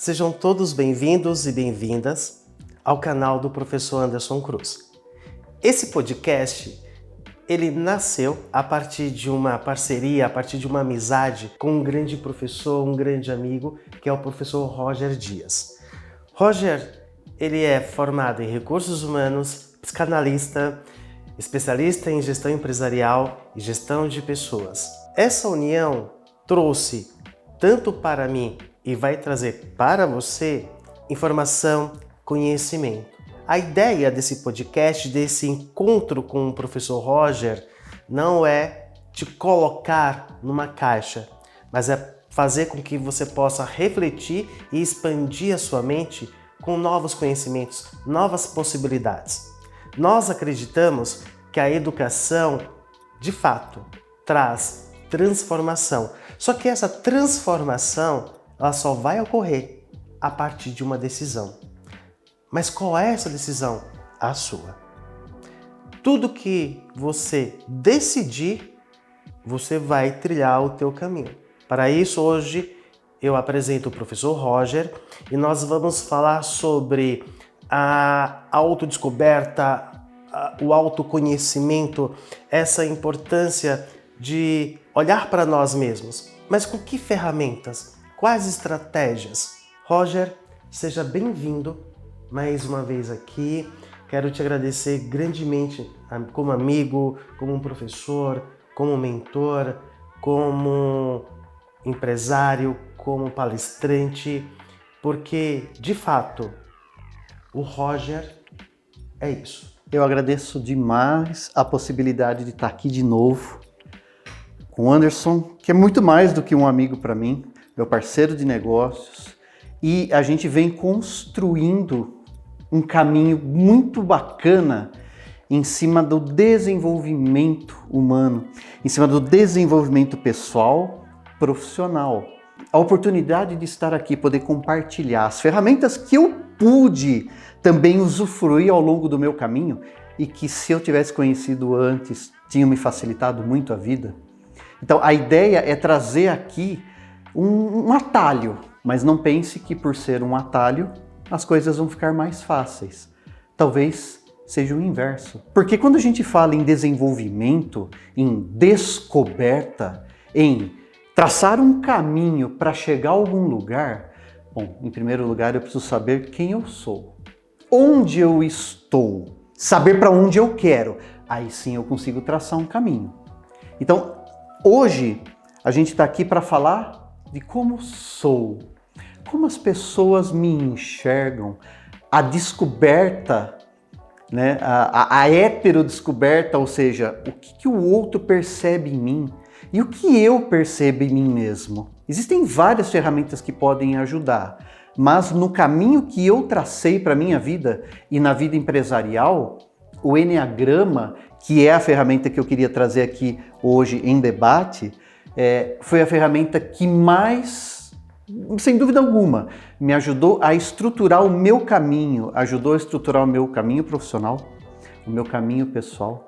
Sejam todos bem-vindos e bem-vindas ao canal do Professor Anderson Cruz. Esse podcast, ele nasceu a partir de uma parceria, a partir de uma amizade com um grande professor, um grande amigo, que é o professor Roger Dias. Roger, ele é formado em recursos humanos, psicanalista, especialista em gestão empresarial e gestão de pessoas. Essa união trouxe tanto para mim e vai trazer para você informação, conhecimento. A ideia desse podcast, desse encontro com o professor Roger, não é te colocar numa caixa, mas é fazer com que você possa refletir e expandir a sua mente com novos conhecimentos, novas possibilidades. Nós acreditamos que a educação, de fato, traz transformação. Só que essa transformação, ela só vai ocorrer a partir de uma decisão. Mas qual é essa decisão? A sua. Tudo que você decidir, você vai trilhar o teu caminho. Para isso, hoje, eu apresento o professor Roger e nós vamos falar sobre a autodescoberta, o autoconhecimento, essa importância de olhar para nós mesmos. Mas com que ferramentas? Quais estratégias? Roger, seja bem-vindo mais uma vez aqui. Quero te agradecer grandemente como amigo, como um professor, como mentor, como empresário, como palestrante, porque, de fato, o Roger é isso. Eu agradeço demais a possibilidade de estar aqui de novo com o Anderson, que é muito mais do que um amigo para mim, meu parceiro de negócios, e a gente vem construindo um caminho muito bacana em cima do desenvolvimento humano, em cima do desenvolvimento pessoal, profissional. A oportunidade de estar aqui, poder compartilhar as ferramentas que eu pude também usufruir ao longo do meu caminho e que, se eu tivesse conhecido antes, tinham me facilitado muito a vida. Então, a ideia é trazer aqui um atalho, mas não pense que por ser um atalho, as coisas vão ficar mais fáceis. Talvez seja o inverso. Porque quando a gente fala em desenvolvimento, em descoberta, em traçar um caminho para chegar a algum lugar, bom, em primeiro lugar eu preciso saber quem eu sou, onde eu estou, saber para onde eu quero. Aí sim eu consigo traçar um caminho. Então, hoje a gente está aqui para falar de como sou, como as pessoas me enxergam, a descoberta, né, a heterodescoberta, ou seja, o que o outro percebe em mim e o que eu percebo em mim mesmo. Existem várias ferramentas que podem ajudar, mas no caminho que eu tracei para a minha vida e na vida empresarial, o Enneagrama, que é a ferramenta que eu queria trazer aqui hoje em debate, foi a ferramenta que mais, sem dúvida alguma, me ajudou a estruturar o meu caminho, ajudou a estruturar o meu caminho profissional, o meu caminho pessoal,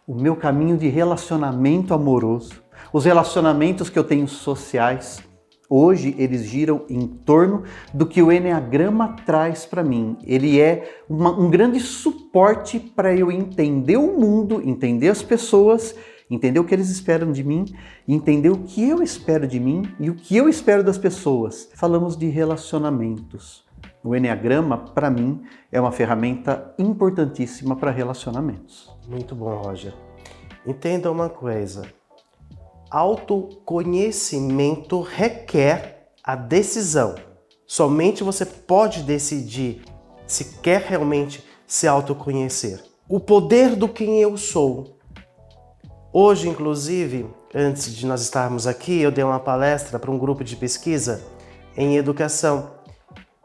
o meu caminho de relacionamento amoroso, os relacionamentos que eu tenho sociais. Hoje eles giram em torno do que o Enneagrama traz para mim. Ele é um grande suporte para eu entender o mundo, entender as pessoas, entender o que eles esperam de mim, entender o que eu espero de mim e o que eu espero das pessoas. Falamos de relacionamentos. O Enneagrama, para mim, é uma ferramenta importantíssima para relacionamentos. Muito bom, Roger. Entenda uma coisa. Autoconhecimento requer a decisão. Somente você pode decidir se quer realmente se autoconhecer. O poder do quem eu sou. Hoje, inclusive, antes de nós estarmos aqui, eu dei uma palestra para um grupo de pesquisa em educação.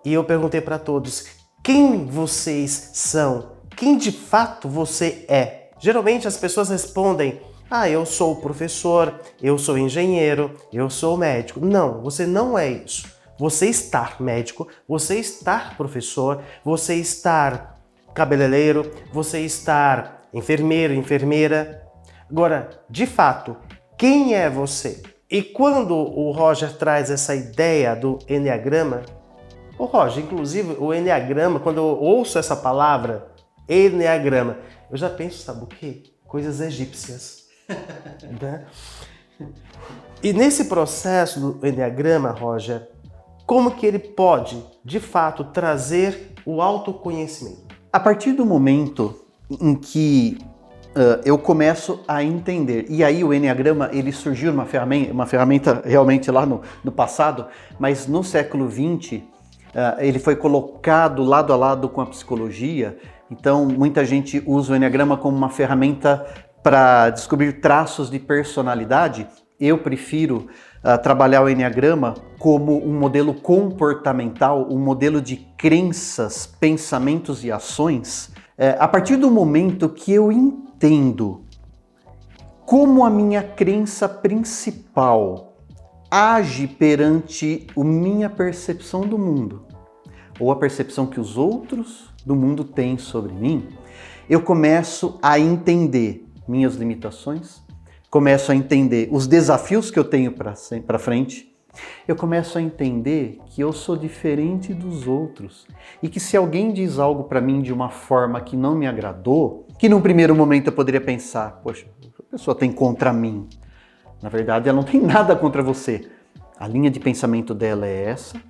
E eu perguntei para todos, quem vocês são? Quem de fato você é? Geralmente as pessoas respondem, eu sou professor, eu sou engenheiro, eu sou médico. Não, você não é isso. Você estar médico, você estar professor, você estar cabeleireiro, você estar enfermeiro, enfermeira. Agora, de fato, quem é você? E quando o Roger traz essa ideia do Enneagrama, Ô Roger, inclusive o enneagrama, quando eu ouço essa palavra, enneagrama, eu já penso, sabe o quê? Coisas egípcias. Né? E nesse processo do enneagrama, Roger, como que ele pode, de fato, trazer o autoconhecimento? A partir do momento em que eu começo a entender, e aí o enneagrama ele surgiu uma ferramenta realmente lá no passado, mas no século XX ele foi colocado lado a lado com a psicologia. Então muita gente usa o enneagrama como uma ferramenta para descobrir traços de personalidade. Eu prefiro trabalhar o enneagrama como um modelo comportamental, um modelo de crenças, pensamentos e ações. A partir do momento que eu entendo como a minha crença principal age perante a minha percepção do mundo, ou a percepção que os outros do mundo têm sobre mim, eu começo a entender minhas limitações, começo a entender os desafios que eu tenho para frente, eu começo a entender que eu sou diferente dos outros e que se alguém diz algo para mim de uma forma que não me agradou, que num primeiro momento eu poderia pensar, poxa, a pessoa tem contra mim. Na verdade, ela não tem nada contra você. A linha de pensamento dela é essa,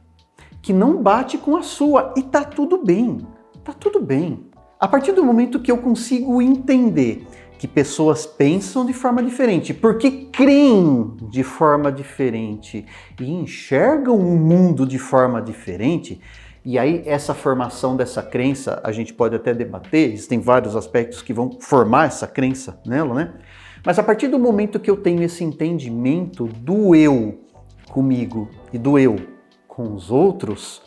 que não bate com a sua, e tá tudo bem, tá tudo bem. A partir do momento que eu consigo entender que pessoas pensam de forma diferente, porque creem de forma diferente e enxergam o mundo de forma diferente, e aí essa formação dessa crença, a gente pode até debater, existem vários aspectos que vão formar essa crença nela, né? Mas a partir do momento que eu tenho esse entendimento do eu comigo e do eu com os outros,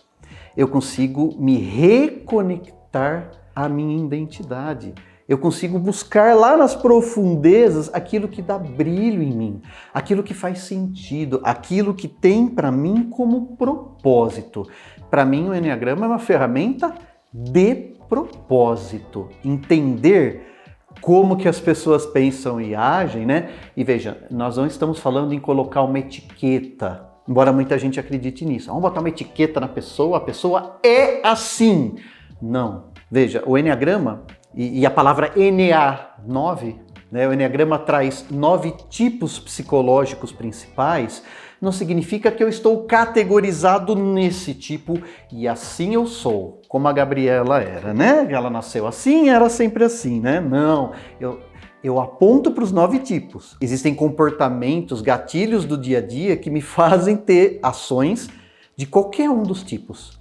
eu consigo me reconectar à minha identidade. Eu consigo buscar lá nas profundezas aquilo que dá brilho em mim, aquilo que faz sentido, aquilo que tem para mim como propósito. Para mim, o enneagrama é uma ferramenta de propósito. Entender como que as pessoas pensam e agem, né? E veja, nós não estamos falando em colocar uma etiqueta, embora muita gente acredite nisso. Vamos botar uma etiqueta na pessoa, a pessoa é assim. Não. Veja, o enneagrama e a palavra NA9, né? O enneagrama traz 9 tipos psicológicos principais, não significa que eu estou categorizado nesse tipo e assim eu sou, como a Gabriela era, né? Ela nasceu assim, era sempre assim, né? Não, eu aponto para os 9 tipos. Existem comportamentos, gatilhos do dia a dia que me fazem ter ações de qualquer um dos tipos.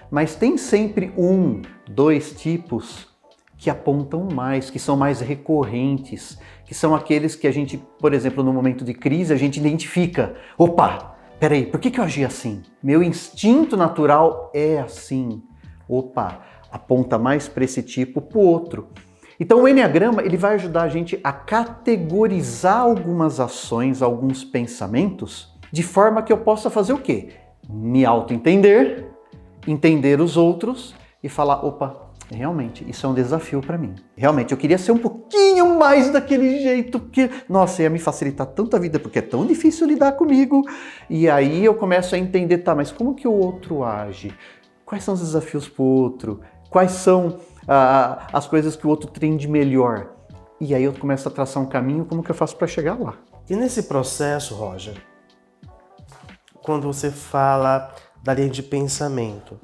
Mas tem sempre 1, 2 tipos que apontam mais, que são mais recorrentes, que são aqueles que a gente, por exemplo, no momento de crise, a gente identifica. Opa, peraí, por que eu agi assim? Meu instinto natural é assim. Opa, aponta mais para esse tipo, para o outro. Então o enneagrama ele vai ajudar a gente a categorizar algumas ações, alguns pensamentos, de forma que eu possa fazer o quê? Me auto-entender, entender os outros e falar, opa, realmente, isso é um desafio para mim. Realmente, eu queria ser um pouquinho mais daquele jeito, porque, nossa, ia me facilitar tanto a vida, porque é tão difícil lidar comigo. E aí eu começo a entender, tá, mas como que o outro age? Quais são os desafios pro outro? Quais são as coisas que o outro tem de melhor? E aí eu começo a traçar um caminho, como que eu faço para chegar lá? E nesse processo, Roger, quando você fala da linha de pensamento,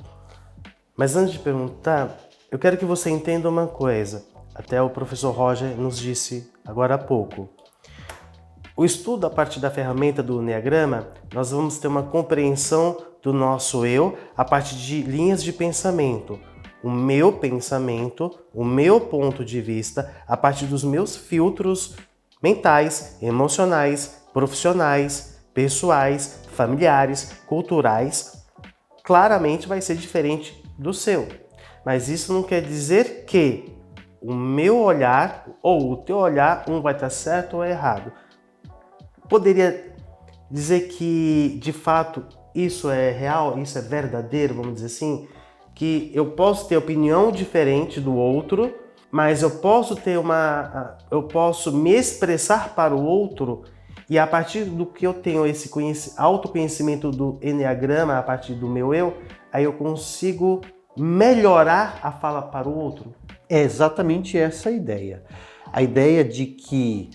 mas antes de perguntar, eu quero que você entenda uma coisa, até o professor Roger nos disse agora há pouco. O estudo a partir da ferramenta do enneagrama, nós vamos ter uma compreensão do nosso eu a partir de linhas de pensamento. O meu pensamento, o meu ponto de vista, a partir dos meus filtros mentais, emocionais, profissionais, pessoais, familiares, culturais, claramente vai ser diferente do seu. Mas isso não quer dizer que o meu olhar ou o teu olhar, um vai estar certo ou errado. Poderia dizer que, de fato, isso é real, isso é verdadeiro, vamos dizer assim? Que eu posso ter opinião diferente do outro, mas eu posso me expressar para o outro e a partir do que eu tenho esse autoconhecimento do enneagrama, a partir do meu eu, aí eu consigo melhorar a fala para o outro? É exatamente essa a ideia. A ideia de que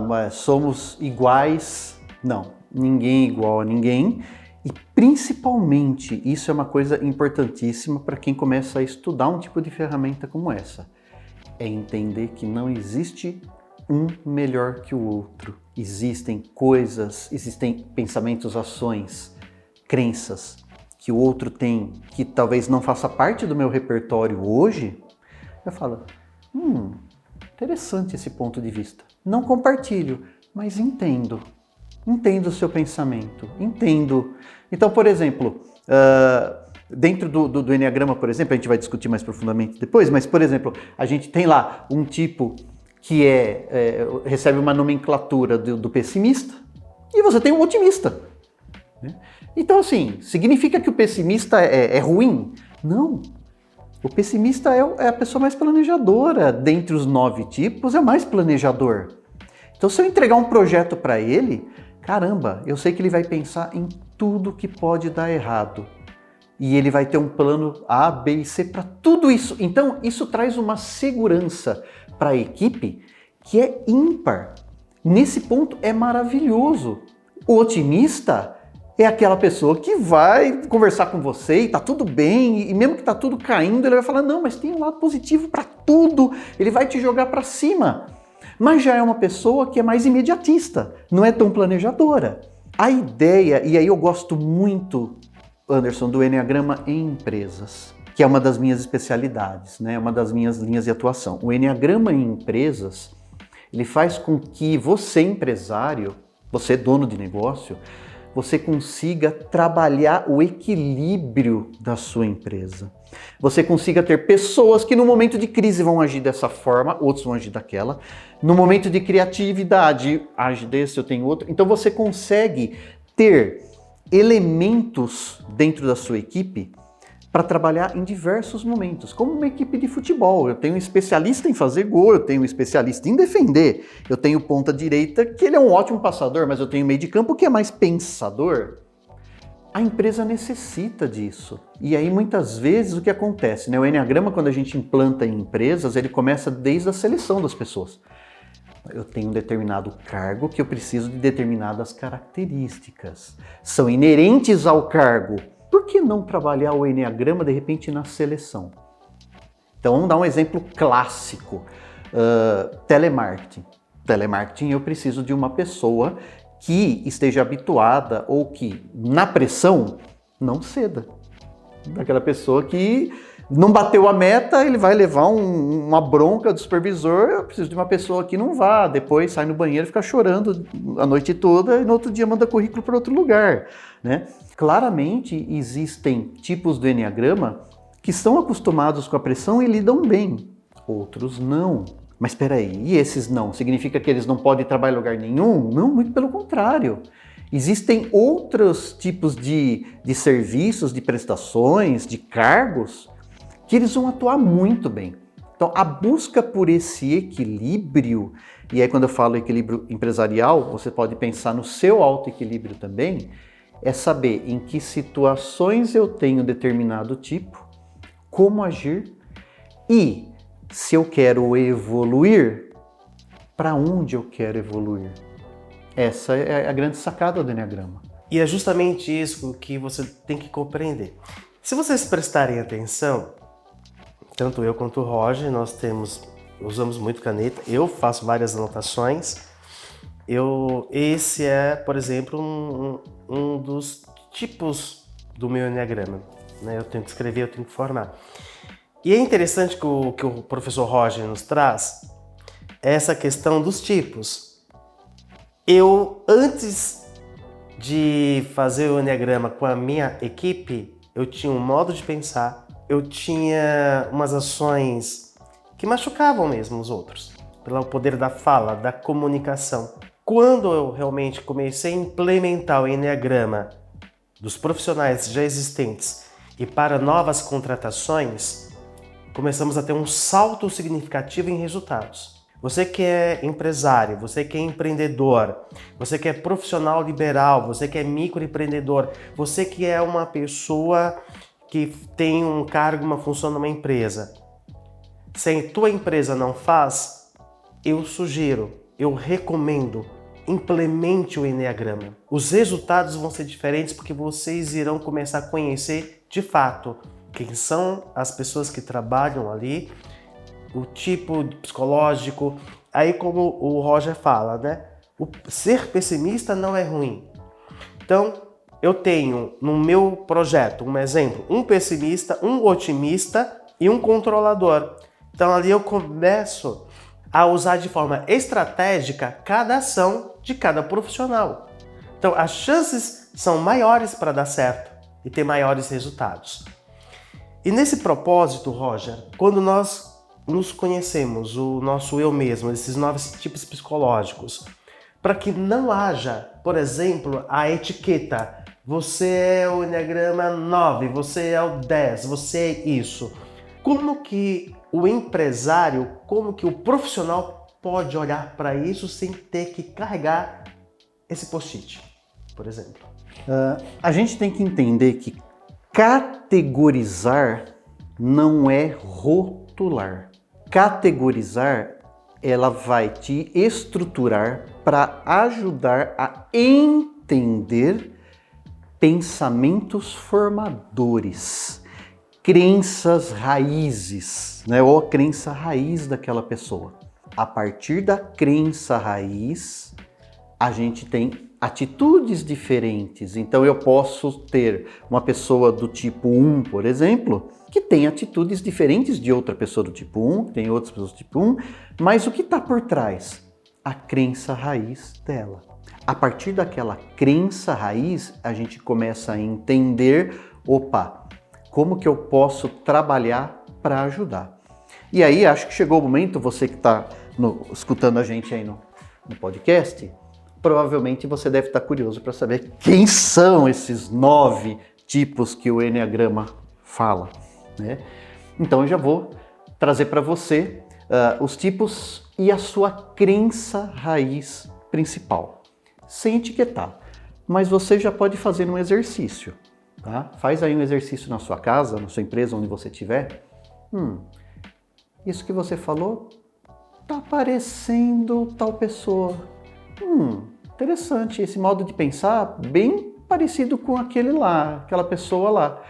mas somos iguais, não, ninguém é igual a ninguém. E principalmente, isso é uma coisa importantíssima para quem começa a estudar um tipo de ferramenta como essa. É entender que não existe um melhor que o outro. Existem coisas, existem pensamentos, ações, crenças que o outro tem, que talvez não faça parte do meu repertório hoje. Eu falo, interessante esse ponto de vista. Não compartilho, mas entendo. Entendo o seu pensamento, entendo. Então, por exemplo, dentro do Enneagrama, por exemplo, a gente vai discutir mais profundamente depois, mas, por exemplo, a gente tem lá um tipo que recebe uma nomenclatura do pessimista e você tem um otimista. Né? Então, assim, significa que o pessimista é ruim? Não. O pessimista é a pessoa mais planejadora. Dentre os 9 tipos, é o mais planejador. Então, se eu entregar um projeto para ele, caramba, eu sei que ele vai pensar em tudo que pode dar errado. E ele vai ter um plano A, B e C para tudo isso. Então, isso traz uma segurança para a equipe que é ímpar. Nesse ponto, é maravilhoso. O otimista é aquela pessoa que vai conversar com você e tá tudo bem, e mesmo que tá tudo caindo, ele vai falar, não, mas tem um lado positivo para tudo. Ele vai te jogar para cima. Mas já é uma pessoa que é mais imediatista, não é tão planejadora. A ideia, e aí eu gosto muito, Anderson, do Enneagrama em empresas, que é uma das minhas especialidades, né? Uma das minhas linhas de atuação. O Enneagrama em empresas, ele faz com que você, empresário, você dono de negócio, você consiga trabalhar o equilíbrio da sua empresa. Você consiga ter pessoas que no momento de crise vão agir dessa forma, outros vão agir daquela. No momento de criatividade, age desse, eu tenho outro. Então você consegue ter elementos dentro da sua equipe para trabalhar em diversos momentos, como uma equipe de futebol. Eu tenho um especialista em fazer gol, eu tenho um especialista em defender, eu tenho ponta direita, que ele é um ótimo passador, mas eu tenho meio de campo que é mais pensador. A empresa necessita disso. E aí, muitas vezes, o que acontece, né? O Enneagrama, quando a gente implanta em empresas, ele começa desde a seleção das pessoas. Eu tenho um determinado cargo que eu preciso de determinadas características. São inerentes ao cargo. Por que não trabalhar o Enneagrama, de repente, na seleção? Então, vamos dar um exemplo clássico. Telemarketing. Telemarketing, eu preciso de uma pessoa que esteja habituada ou que, na pressão, não ceda. Daquela pessoa que não bateu a meta, ele vai levar uma bronca do supervisor. Eu preciso de uma pessoa que não vá, depois sai no banheiro e fica chorando a noite toda e no outro dia manda currículo para outro lugar, né? Claramente existem tipos do Enneagrama que estão acostumados com a pressão e lidam bem, outros não. Mas espera aí, e esses não? Significa que eles não podem trabalhar em lugar nenhum? Não, muito pelo contrário. Existem outros tipos de serviços, de prestações, de cargos que eles vão atuar muito bem. Então, a busca por esse equilíbrio, e aí quando eu falo equilíbrio empresarial, você pode pensar no seu autoequilíbrio também, é saber em que situações eu tenho determinado tipo, como agir e, se eu quero evoluir, para onde eu quero evoluir. Essa é a grande sacada do Enneagrama. E é justamente isso que você tem que compreender. Se vocês prestarem atenção, tanto eu quanto o Roger, usamos muito caneta, eu faço várias anotações. Esse é, por exemplo, um dos tipos do meu Enneagrama. Né? Eu tenho que escrever, eu tenho que formar. E é interessante que o professor Roger nos traz essa questão dos tipos. Antes de fazer o Enneagrama com a minha equipe, eu tinha um modo de pensar, eu tinha umas ações que machucavam mesmo os outros, pelo poder da fala, da comunicação. Quando eu realmente comecei a implementar o Enneagrama dos profissionais já existentes e para novas contratações, começamos a ter um salto significativo em resultados. Você que é empresário, você que é empreendedor, você que é profissional liberal, você que é microempreendedor, você que é uma pessoa que tem um cargo, uma função numa empresa. Se a tua empresa não faz, eu sugiro, eu recomendo, implemente o Enneagrama. Os resultados vão ser diferentes porque vocês irão começar a conhecer de fato quem são as pessoas que trabalham ali, o tipo psicológico. Aí, como o Roger fala, né? O ser pessimista não é ruim. Então, eu tenho no meu projeto, um exemplo, um pessimista, um otimista e um controlador. Então, ali eu começo a usar de forma estratégica cada ação de cada profissional. Então, as chances são maiores para dar certo e ter maiores resultados. E nesse propósito, Roger, quando nós nos conhecemos, o nosso eu mesmo, esses 9 tipos psicológicos, para que não haja, por exemplo, a etiqueta, você é o Enneagrama 9, você é o 10, você é isso. Como que o empresário, como que o profissional pode olhar para isso sem ter que carregar esse post-it, por exemplo? A gente tem que entender que categorizar não é rotular. Categorizar, ela vai te estruturar para ajudar a entender pensamentos formadores, crenças raízes, né? Ou a crença raiz daquela pessoa. A partir da crença raiz, a gente tem atitudes diferentes. Então eu posso ter uma pessoa do tipo 1, por exemplo, que tem atitudes diferentes de outra pessoa do tipo 1, que tem outras pessoas do tipo 1, mas o que está por trás? A crença raiz dela. A partir daquela crença raiz, a gente começa a entender, opa, como que eu posso trabalhar para ajudar? E aí, acho que chegou o momento, você que está escutando a gente aí no podcast, provavelmente você deve estar curioso para saber quem são esses 9 tipos que o Enneagrama fala, né? Então eu já vou trazer para você os tipos e a sua crença raiz principal, sem etiquetar. Mas você já pode fazer um exercício, tá? Faz aí um exercício na sua casa, na sua empresa, onde você estiver. Isso que você falou tá parecendo tal pessoa. Interessante, esse modo de pensar bem parecido com aquele lá, aquela pessoa lá.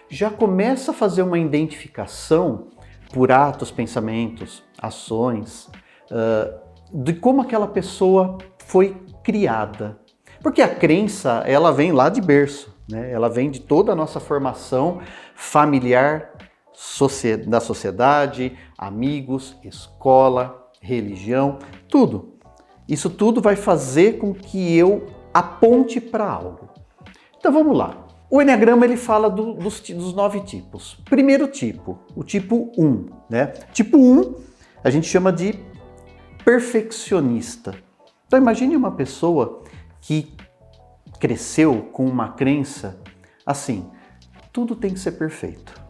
Já começa a fazer uma identificação por atos, pensamentos, ações, de como aquela pessoa foi criada. Porque a crença, ela vem lá de berço, né? Ela vem de toda a nossa formação familiar, da sociedade, amigos, escola, religião, tudo. Isso tudo vai fazer com que eu aponte para algo. Então vamos lá. O Enneagrama ele fala dos 9 tipos. Primeiro tipo, o tipo 1, né? Tipo 1 a gente chama de perfeccionista. Então imagine uma pessoa que cresceu com uma crença assim, tudo tem que ser perfeito.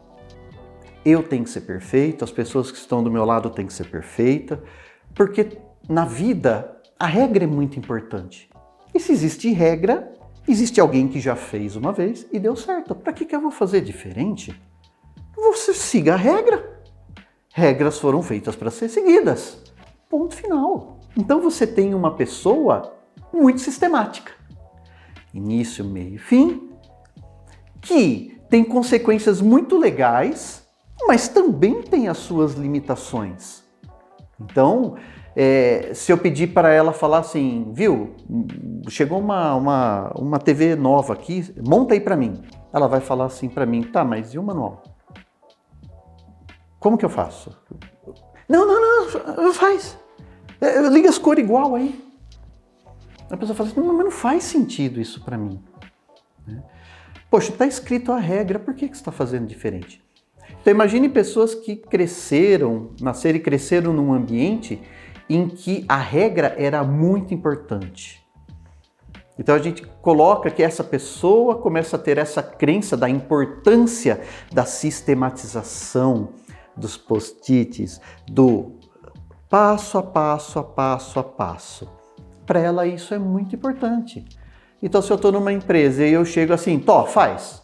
Eu tenho que ser perfeito, as pessoas que estão do meu lado têm que ser perfeitas, porque na vida a regra é muito importante. E se existe regra, existe alguém que já fez uma vez e deu certo. Para que eu vou fazer diferente? Você siga a regra. Regras foram feitas para ser seguidas. Ponto final. Então você tem uma pessoa muito sistemática. Início, meio e fim. Que tem consequências muito legais, mas também tem as suas limitações. Então, se eu pedir para ela falar assim, viu, chegou uma TV nova aqui, monta aí para mim. Ela vai falar assim para mim, tá, mas e o manual? Como que eu faço? Não, faz. Liga as cores igual aí. A pessoa fala assim, mas não faz sentido isso para mim. Poxa, está escrito a regra, por que você está fazendo diferente? Então imagine pessoas que nasceram e cresceram num ambiente em que a regra era muito importante. Então a gente coloca que essa pessoa começa a ter essa crença da importância da sistematização dos post-its, do passo a passo, a passo a passo. Para ela isso é muito importante. Então se eu estou numa empresa e eu chego assim, faz.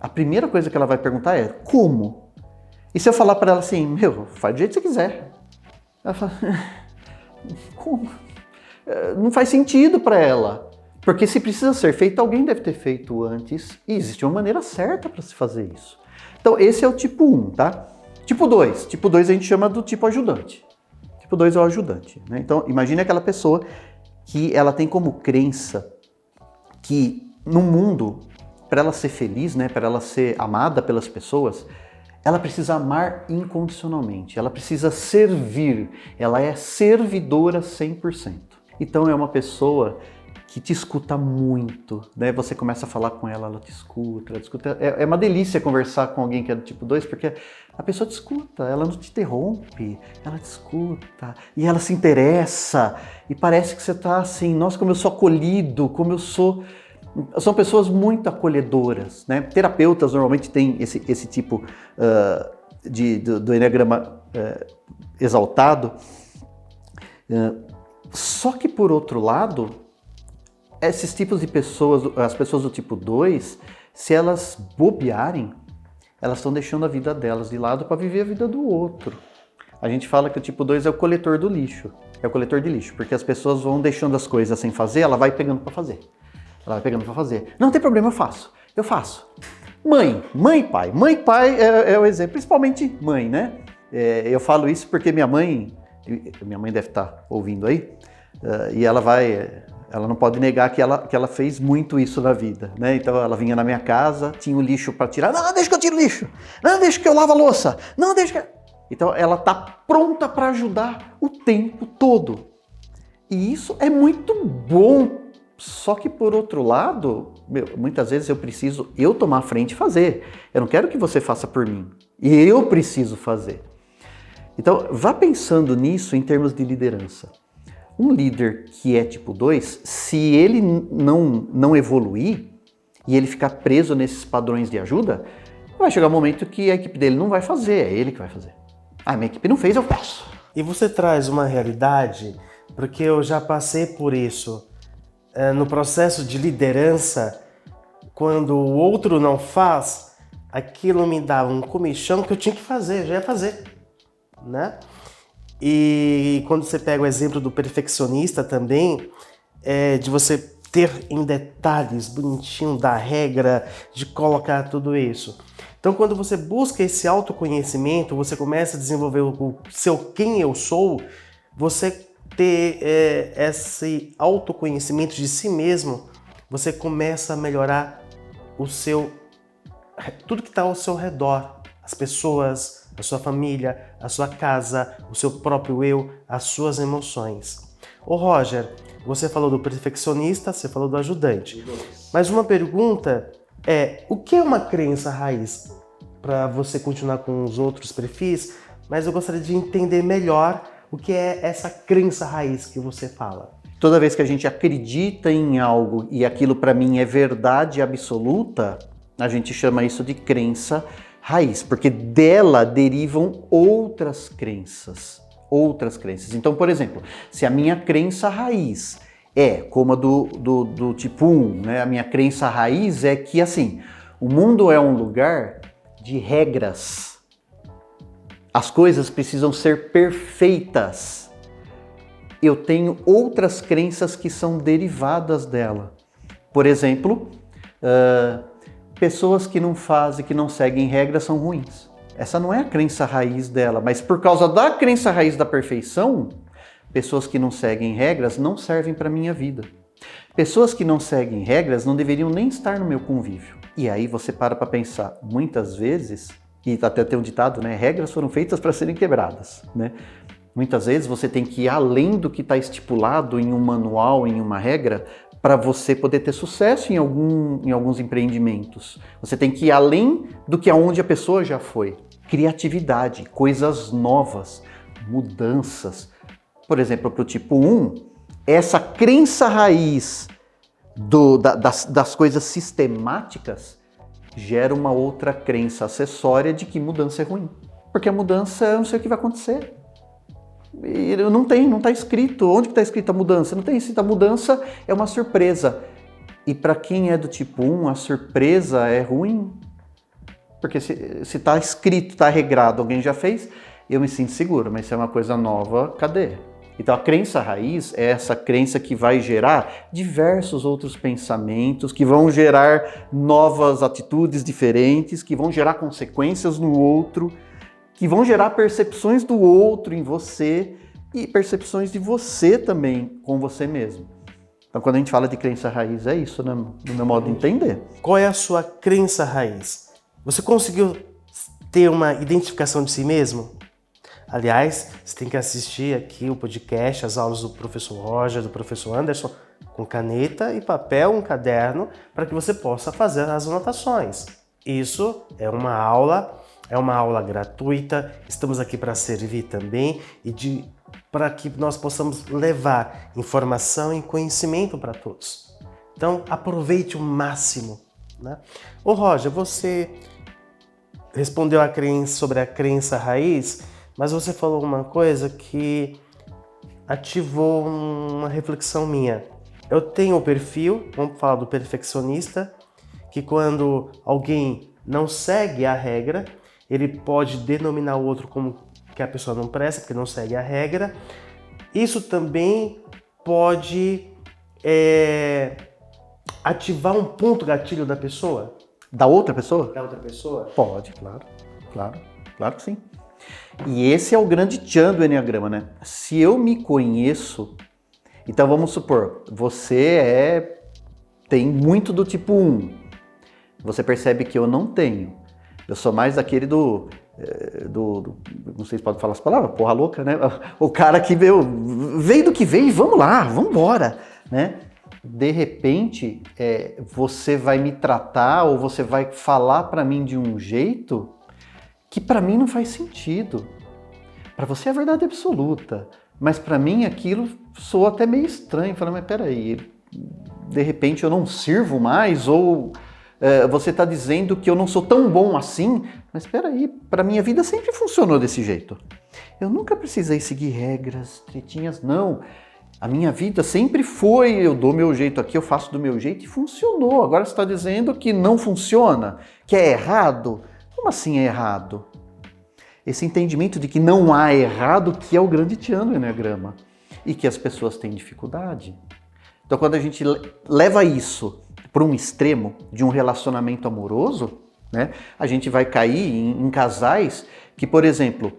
A primeira coisa que ela vai perguntar é, como? E se eu falar para ela assim, faz do jeito que você quiser. Ela fala, como? Não faz sentido para ela. Porque se precisa ser feito, alguém deve ter feito antes. E existe uma maneira certa para se fazer isso. Então, esse é o tipo 1, tá? Tipo 2. Tipo 2 a gente chama do tipo ajudante. Tipo 2 é o ajudante, né? Então, imagine aquela pessoa que ela tem como crença que no mundo, para ela ser feliz, né, para ela ser amada pelas pessoas, ela precisa amar incondicionalmente, ela precisa servir, ela é servidora 100%. Então é uma pessoa que te escuta muito, né? Você começa a falar com ela, ela te escuta, ela te escuta. É uma delícia conversar com alguém que é do tipo 2, porque a pessoa te escuta, ela não te interrompe, ela te escuta, e ela se interessa, e parece que você está assim, nossa, como eu sou acolhido, como eu sou... São pessoas muito acolhedoras, né? Terapeutas normalmente têm esse tipo do enneagrama exaltado. Só que, por outro lado, esses tipos de pessoas, as pessoas do tipo 2, se elas bobearem, elas estão deixando a vida delas de lado para viver a vida do outro. A gente fala que o tipo 2 é o coletor do lixo, é o coletor de lixo, porque as pessoas vão deixando as coisas sem fazer, ela vai pegando para fazer. Ela vai pegando para fazer. Não tem problema, eu faço. Mãe e pai é o exemplo, principalmente mãe, né? Eu falo isso porque minha mãe deve estar ouvindo aí, e ela não pode negar que ela fez muito isso na vida, né? Então ela vinha na minha casa, tinha o lixo para tirar, não, deixa que eu tiro o lixo, não, deixa que eu lavo a louça, não, deixa que... Então ela tá pronta para ajudar o tempo todo. E isso é muito bom. Só que, por outro lado, muitas vezes eu preciso tomar a frente e fazer. Eu não quero que você faça por mim. E eu preciso fazer. Então, vá pensando nisso em termos de liderança. Um líder que é tipo 2, se ele não evoluir e ele ficar preso nesses padrões de ajuda, vai chegar um momento que a equipe dele não vai fazer, é ele que vai fazer. Ah, minha equipe não fez, eu faço. E você traz uma realidade, porque eu já passei por isso. No processo de liderança, quando o outro não faz, aquilo me dava um comichão que eu tinha que fazer, eu já ia fazer, né? E quando você pega o exemplo do perfeccionista também, de você ter em detalhes bonitinho da regra, de colocar tudo isso. Então, quando você busca esse autoconhecimento, você começa a desenvolver o seu quem eu sou, você ter esse autoconhecimento de si mesmo, você começa a melhorar tudo que está ao seu redor, as pessoas, a sua família, a sua casa, o seu próprio eu, as suas emoções. Ô Roger, você falou do perfeccionista, você falou do ajudante, mas uma pergunta o que é uma crença raiz? Para você continuar com os outros perfis, mas eu gostaria de entender melhor o que é essa crença raiz que você fala. Toda vez que a gente acredita em algo e aquilo para mim é verdade absoluta, a gente chama isso de crença raiz, porque dela derivam outras crenças. Então, por exemplo, se a minha crença raiz é como a do tipo 1, né? A minha crença raiz é que, assim, o mundo é um lugar de regras. As coisas precisam ser perfeitas. Eu tenho outras crenças que são derivadas dela. Por exemplo, pessoas que não fazem, que não seguem regras são ruins. Essa não é a crença raiz dela, mas por causa da crença raiz da perfeição, pessoas que não seguem regras não servem para a minha vida. Pessoas que não seguem regras não deveriam nem estar no meu convívio. E aí você para pensar, muitas vezes, e até tem um ditado, né? Regras foram feitas para serem quebradas, né? Muitas vezes você tem que ir além do que está estipulado em um manual, em uma regra, para você poder ter sucesso em alguns empreendimentos. Você tem que ir além do que aonde a pessoa já foi. Criatividade, coisas novas, mudanças. Por exemplo, para o tipo 1, essa crença raiz das coisas sistemáticas gera uma outra crença acessória de que mudança é ruim. Porque a mudança, eu não sei o que vai acontecer. E não está escrito. Onde que está escrita a mudança? Não tem escrito. A mudança é uma surpresa. E para quem é do tipo 1, a surpresa é ruim. Porque se está escrito, está regrado, alguém já fez, eu me sinto seguro, mas se é uma coisa nova, cadê? Então a crença raiz é essa crença que vai gerar diversos outros pensamentos, que vão gerar novas atitudes diferentes, que vão gerar consequências no outro, que vão gerar percepções do outro em você e percepções de você também com você mesmo. Então quando a gente fala de crença raiz é isso, né? No meu modo de entender. Qual é a sua crença raiz? Você conseguiu ter uma identificação de si mesmo? Aliás, você tem que assistir aqui o podcast, as aulas do professor Roger, do professor Anderson, com caneta e papel, um caderno, para que você possa fazer as anotações. Isso é uma aula gratuita, estamos aqui para servir também e para que nós possamos levar informação e conhecimento para todos. Então, aproveite o máximo, né? Ô Roger, você respondeu sobre a crença raiz, mas você falou uma coisa que ativou uma reflexão minha. Eu tenho o perfil, vamos falar do perfeccionista, que quando alguém não segue a regra, ele pode denominar o outro como que a pessoa não presta, porque não segue a regra. Isso também pode ativar um ponto gatilho da pessoa? Da outra pessoa? Da outra pessoa? Pode, claro que sim. E esse é o grande tchan do Enneagrama, né? Se eu me conheço, então vamos supor, você tem muito do tipo 1. Você percebe que eu não tenho. Eu sou mais daquele não sei se pode falar as palavras, porra louca, né? O cara que veio do que veio, vamos lá, vamos embora, né? De repente, você vai me tratar ou você vai falar para mim de um jeito que para mim não faz sentido. Para você é verdade absoluta, mas para mim aquilo soa até meio estranho. Falando, mas peraí, de repente eu não sirvo mais, ou você está dizendo que eu não sou tão bom assim, mas peraí, para minha vida sempre funcionou desse jeito. Eu nunca precisei seguir regras, tretinhas, não. A minha vida sempre foi, eu dou meu jeito aqui, eu faço do meu jeito e funcionou. Agora você está dizendo que não funciona, que é errado. Como assim é errado? Esse entendimento de que não há errado que é o grande tchan do Enneagrama e que as pessoas têm dificuldade. Então quando a gente leva isso para um extremo de um relacionamento amoroso, né, a gente vai cair em casais que, por exemplo,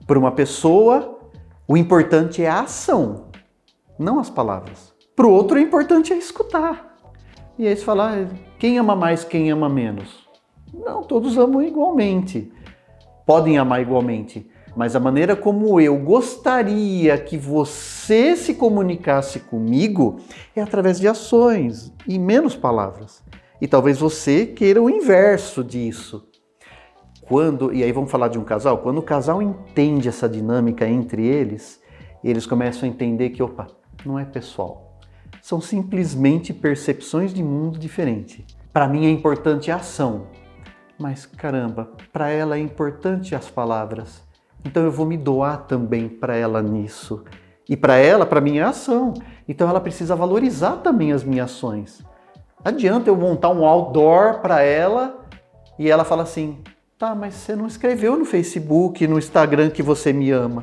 para uma pessoa o importante é a ação, não as palavras. Para o outro o importante é escutar. E aí você fala, quem ama mais, quem ama menos? Não, todos amam igualmente. Podem amar igualmente, mas a maneira como eu gostaria que você se comunicasse comigo é através de ações e menos palavras. E talvez você queira o inverso disso. E aí vamos falar de um casal, quando o casal entende essa dinâmica entre eles começam a entender que, opa, não é pessoal. São simplesmente percepções de mundo diferente. Para mim é importante a ação. Mas caramba, para ela é importante as palavras. Então eu vou me doar também para ela nisso. E para ela, para mim é ação. Então ela precisa valorizar também as minhas ações. Não adianta eu montar um outdoor para ela e ela fala assim, tá, mas você não escreveu no Facebook, no Instagram que você me ama.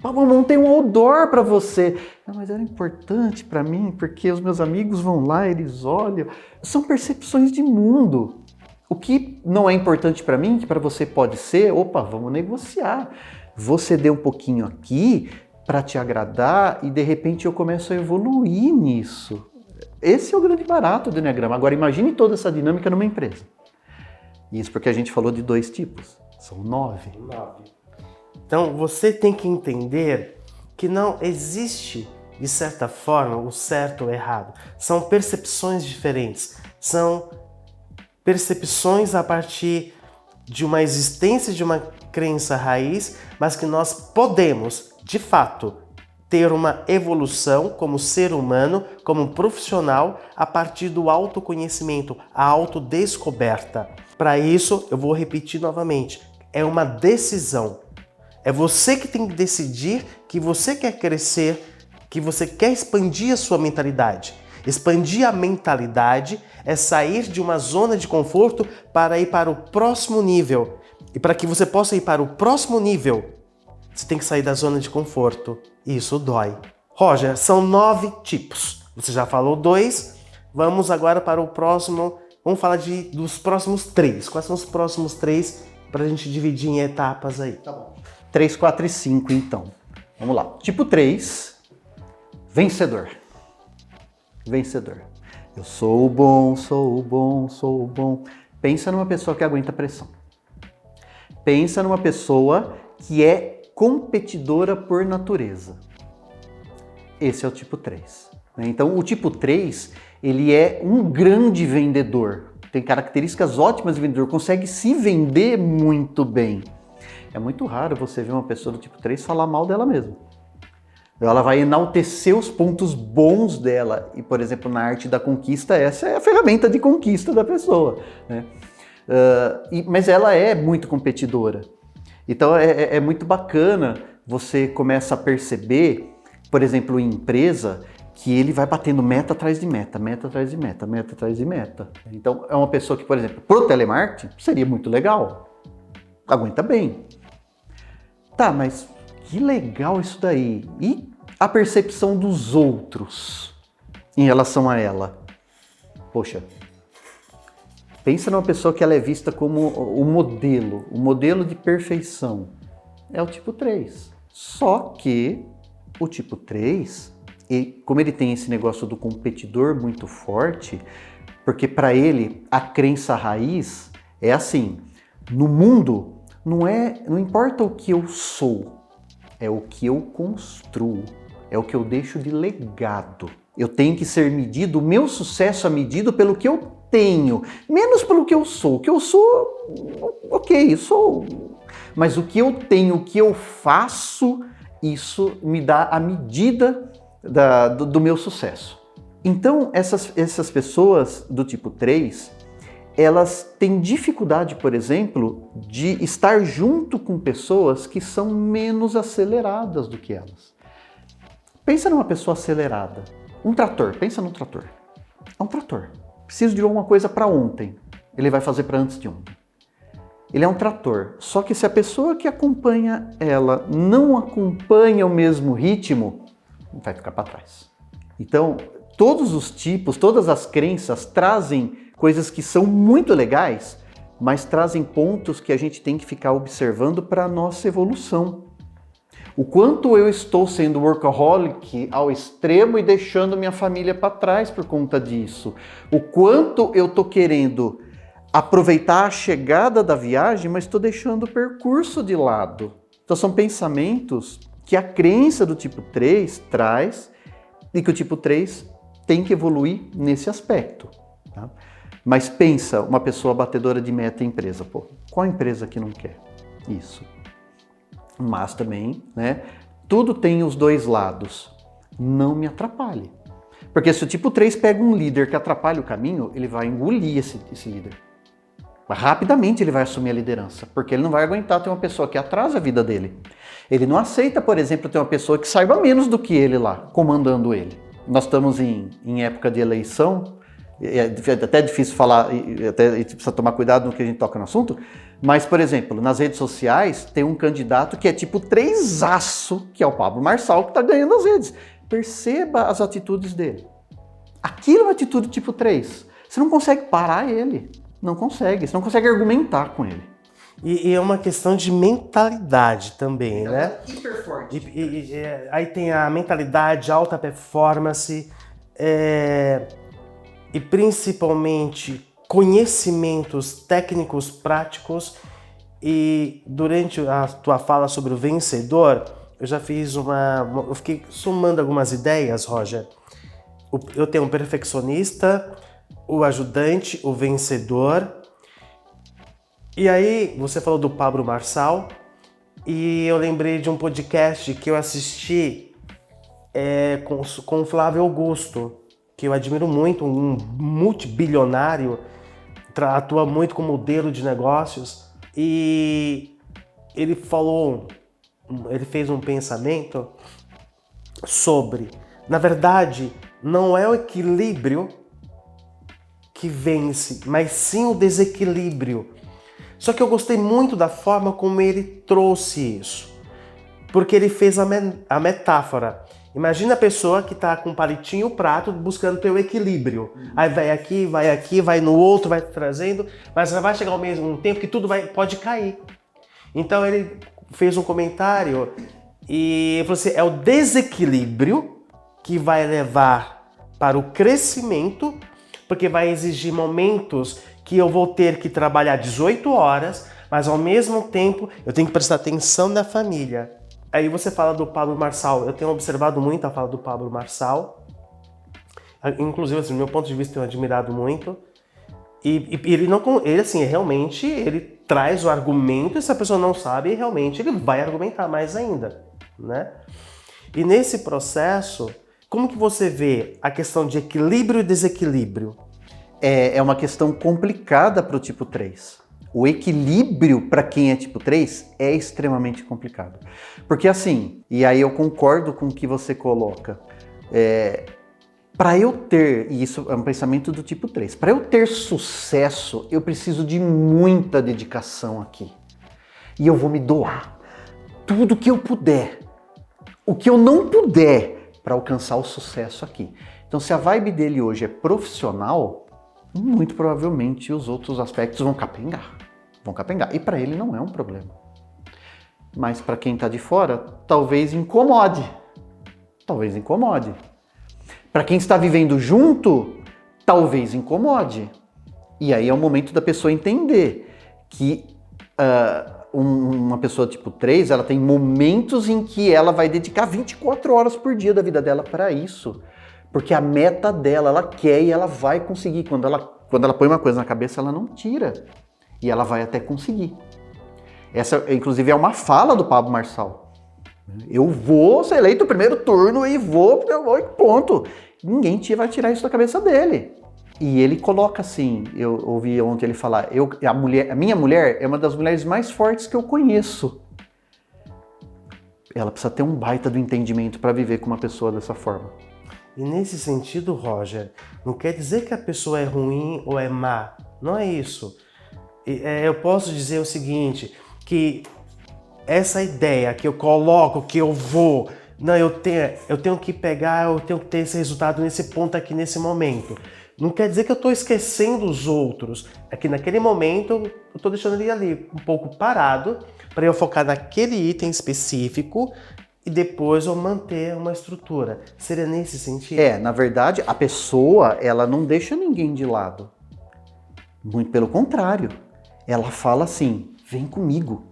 Eu montei um outdoor para você. Não, mas era importante para mim porque os meus amigos vão lá, eles olham. São percepções de mundo. O que não é importante para mim, que para você pode ser, opa, vamos negociar. Vou ceder um pouquinho aqui para te agradar e de repente eu começo a evoluir nisso. Esse é o grande barato do Enneagrama. Agora imagine toda essa dinâmica numa empresa. Isso porque a gente falou de 2 tipos. São 9. Então você tem que entender que não existe, de certa forma, o certo ou o errado. São percepções diferentes. São percepções a partir de uma existência de uma crença raiz, mas que nós podemos, de fato, ter uma evolução como ser humano, como profissional, a partir do autoconhecimento, a autodescoberta. Para isso, eu vou repetir novamente, é uma decisão. É você que tem que decidir que você quer crescer, que você quer expandir a sua mentalidade. Expandir a mentalidade é sair de uma zona de conforto para ir para o próximo nível. E para que você possa ir para o próximo nível, você tem que sair da zona de conforto. E isso dói. Roger, são 9 tipos. Você já falou 2. Vamos agora para o próximo. Vamos falar dos próximos 3. Quais são os próximos 3 para a gente dividir em etapas aí? Tá bom. 3, 4 e 5, então. Vamos lá. Tipo 3, vencedor. Vencedor. Eu sou bom, sou bom, sou bom. Pensa numa pessoa que aguenta pressão. Pensa numa pessoa que é competidora por natureza. Esse é o tipo 3. Então, o tipo 3, ele é um grande vendedor. Tem características ótimas de vendedor, consegue se vender muito bem. É muito raro você ver uma pessoa do tipo 3 falar mal dela mesma. Ela vai enaltecer os pontos bons dela. E, por exemplo, na arte da conquista, essa é a ferramenta de conquista da pessoa, né? Mas ela é muito competidora. Então é muito bacana, você começa a perceber, por exemplo, em empresa, que ele vai batendo meta atrás de meta, meta atrás de meta, meta atrás de meta. Então é uma pessoa que, por exemplo, pro telemarketing seria muito legal, aguenta bem. Tá, mas que legal isso daí. E a percepção dos outros em relação a ela? Poxa, pensa numa pessoa que ela é vista como o modelo de perfeição. É o tipo 3. Só que o tipo 3, como ele tem esse negócio do competidor muito forte, porque para ele a crença raiz é assim, no mundo não importa o que eu sou, é o que eu construo, é o que eu deixo de legado. Eu tenho que ser medido, o meu sucesso é medido pelo que eu tenho, menos pelo que eu sou. O que eu sou, ok, sou. Mas o que eu tenho, o que eu faço, isso me dá a medida do meu sucesso. Então, essas pessoas do tipo 3, elas têm dificuldade, por exemplo, de estar junto com pessoas que são menos aceleradas do que elas. Pensa numa pessoa acelerada. Um trator, pensa num trator. É um trator. Preciso de alguma coisa para ontem. Ele vai fazer para antes de ontem. Ele é um trator. Só que se a pessoa que acompanha ela não acompanha o mesmo ritmo, vai ficar para trás. Então, todos os tipos, todas as crenças trazem coisas que são muito legais, mas trazem pontos que a gente tem que ficar observando para a nossa evolução. O quanto eu estou sendo workaholic ao extremo e deixando minha família para trás por conta disso. O quanto eu estou querendo aproveitar a chegada da viagem, mas estou deixando o percurso de lado. Então são pensamentos que a crença do tipo 3 traz e que o tipo 3 tem que evoluir nesse aspecto. Tá? Mas pensa, uma pessoa batedora de meta em empresa. Pô, qual empresa que não quer isso? Mas também, né, tudo tem os dois lados. Não me atrapalhe. Porque se o tipo 3 pega um líder que atrapalha o caminho, ele vai engolir esse líder. Rapidamente ele vai assumir a liderança, porque ele não vai aguentar ter uma pessoa que atrasa a vida dele. Ele não aceita, por exemplo, ter uma pessoa que saiba menos do que ele lá, comandando ele. Nós estamos em época de eleição, é até difícil falar, até precisa tomar cuidado no que a gente toca no assunto, mas, por exemplo, nas redes sociais tem um candidato que é tipo 3aço, que é o Pablo Marçal, que está ganhando as redes. Perceba as atitudes dele. Aquilo é uma atitude tipo 3. Você não consegue parar ele. Não consegue. Você não consegue argumentar com ele. E é uma questão de mentalidade também, né? Hiper forte. Aí tem a mentalidade, alta performance, e principalmente conhecimentos técnicos práticos. E durante a tua fala sobre o vencedor, eu já fiz eu fiquei somando algumas ideias, Roger. Eu tenho um perfeccionista, o ajudante, o vencedor. E aí, você falou do Pablo Marçal, e eu lembrei de um podcast que eu assisti com o Flávio Augusto, que eu admiro muito, um multibilionário, atua muito como modelo de negócios, e ele fez um pensamento sobre, na verdade, não é o equilíbrio que vence, mas sim o desequilíbrio. Só que eu gostei muito da forma como ele trouxe isso, porque ele fez a metáfora. Imagina a pessoa que está com um palitinho, o prato, buscando ter o equilíbrio. Aí vai aqui, vai no outro, vai trazendo, mas vai chegar ao mesmo tempo que tudo pode cair. Então ele fez um comentário e falou assim, é o desequilíbrio que vai levar para o crescimento, porque vai exigir momentos que eu vou ter que trabalhar 18 horas, mas ao mesmo tempo eu tenho que prestar atenção na família. Aí você fala do Pablo Marçal, eu tenho observado muito a fala do Pablo Marçal, inclusive, assim, do meu ponto de vista, eu tenho admirado muito, e ele assim, realmente, ele traz o argumento, e se a pessoa não sabe, realmente ele vai argumentar mais ainda, né? E nesse processo, como que você vê a questão de equilíbrio e desequilíbrio? É uma questão complicada para o tipo 3. O equilíbrio para quem é tipo 3 é extremamente complicado. Porque assim, e aí eu concordo com o que você coloca, para eu ter, e isso é um pensamento do tipo 3, para eu ter sucesso, eu preciso de muita dedicação aqui. E eu vou me doar tudo que eu puder. O que eu não puder para alcançar o sucesso aqui. Então, se a vibe dele hoje é profissional, muito provavelmente os outros aspectos vão capengar. E para ele não é um problema. Mas para quem está de fora, talvez incomode. Para quem está vivendo junto, talvez incomode. E aí é o momento da pessoa entender que uma pessoa tipo 3, ela tem momentos em que ela vai dedicar 24 horas por dia da vida dela para isso. Porque a meta dela, ela quer e ela vai conseguir. Quando ela põe uma coisa na cabeça, ela não tira. E ela vai até conseguir. Essa, inclusive, é uma fala do Pablo Marçal. Eu vou ser eleito no primeiro turno e vou e ponto. Ninguém vai tirar isso da cabeça dele. E ele coloca assim, eu ouvi ontem ele falar, a minha mulher é uma das mulheres mais fortes que eu conheço. Ela precisa ter um baita do entendimento para viver com uma pessoa dessa forma. E nesse sentido, Roger, não quer dizer que a pessoa é ruim ou é má. Não é isso. Eu posso dizer o seguinte, que essa ideia que eu coloco, que eu vou... Não, eu tenho que pegar, eu tenho que ter esse resultado nesse ponto aqui, nesse momento. Não quer dizer que eu estou esquecendo os outros. É que naquele momento eu estou deixando ele ali um pouco parado para eu focar naquele item específico e depois eu manter uma estrutura. Seria nesse sentido? Na verdade, a pessoa, ela não deixa ninguém de lado. Muito pelo contrário. Ela fala assim, vem comigo.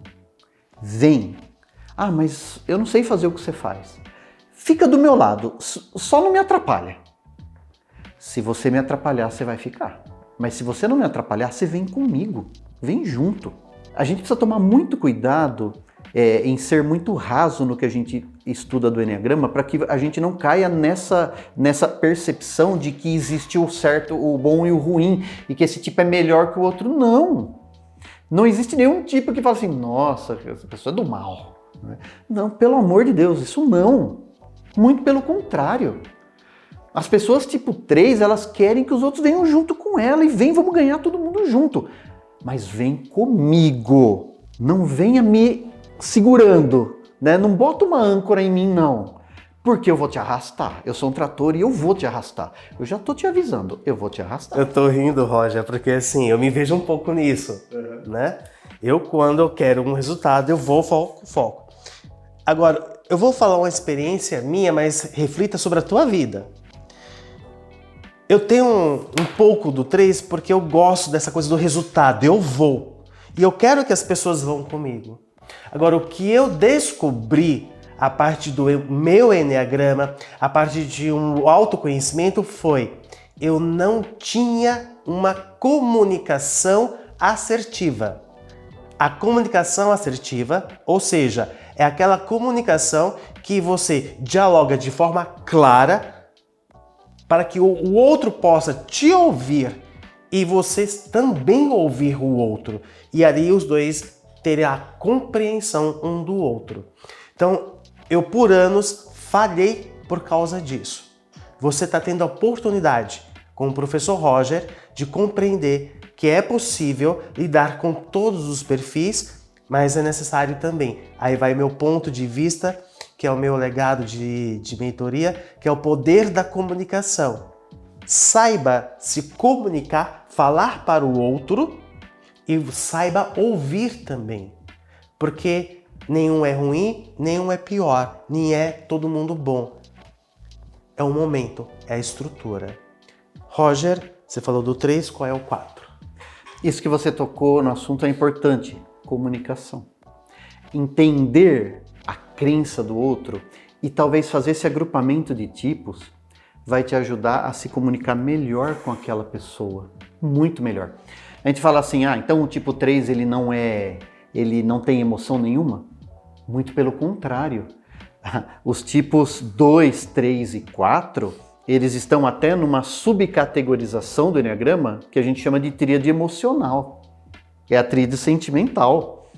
Vem. Ah, mas eu não sei fazer o que você faz. Fica do meu lado, só não me atrapalha. Se você me atrapalhar, você vai ficar. Mas se você não me atrapalhar, você vem comigo. Vem junto. A gente precisa tomar muito cuidado em ser muito raso no que a gente estuda do Enneagrama para que a gente não caia nessa percepção de que existe o certo, o bom e o ruim e que esse tipo é melhor que o outro. Não. Não existe nenhum tipo que fala assim, nossa, essa pessoa é do mal. Não, pelo amor de Deus, isso não. Muito pelo contrário. As pessoas tipo 3, elas querem que os outros venham junto com ela e vamos ganhar todo mundo junto. Mas vem comigo. Não venha me segurando, né? Não bota uma âncora em mim, não. Porque eu vou te arrastar. Eu sou um trator e eu vou te arrastar. Eu já tô te avisando, eu vou te arrastar. Eu tô rindo, Roger, porque assim, eu me vejo um pouco nisso, né? Quando eu quero um resultado, eu vou foco. Agora, eu vou falar uma experiência minha, mas reflita sobre a tua vida. Eu tenho um pouco do 3 porque eu gosto dessa coisa do resultado, eu vou. E eu quero que as pessoas vão comigo. Agora, o que eu descobri a partir do meu Enneagrama, a partir de um autoconhecimento foi, eu não tinha uma comunicação assertiva. A comunicação assertiva, ou seja, é aquela comunicação que você dialoga de forma clara para que o outro possa te ouvir e você também ouvir o outro. E ali os dois terem a compreensão um do outro. Então, eu por anos falhei por causa disso. você está tendo a oportunidade, com o professor Roger, de compreender que é possível lidar com todos os perfis, mas é necessário também. Aí vai meu ponto de vista, que é o meu legado de mentoria, que é o poder da comunicação. Saiba se comunicar, falar para o outro e saiba ouvir também. Porque nenhum é ruim, nenhum é pior, nem é todo mundo bom. É o momento, é a estrutura. Roger, você falou do 3, qual é o 4? Isso que você tocou no assunto é importante, comunicação. Entender a crença do outro e talvez fazer esse agrupamento de tipos vai te ajudar a se comunicar melhor com aquela pessoa, muito melhor. A gente fala assim, então o tipo 3 ele não tem emoção nenhuma? Muito pelo contrário. Os tipos 2, 3 e 4, eles estão até numa subcategorização do Enneagrama que a gente chama de tríade emocional. É a tríade sentimental.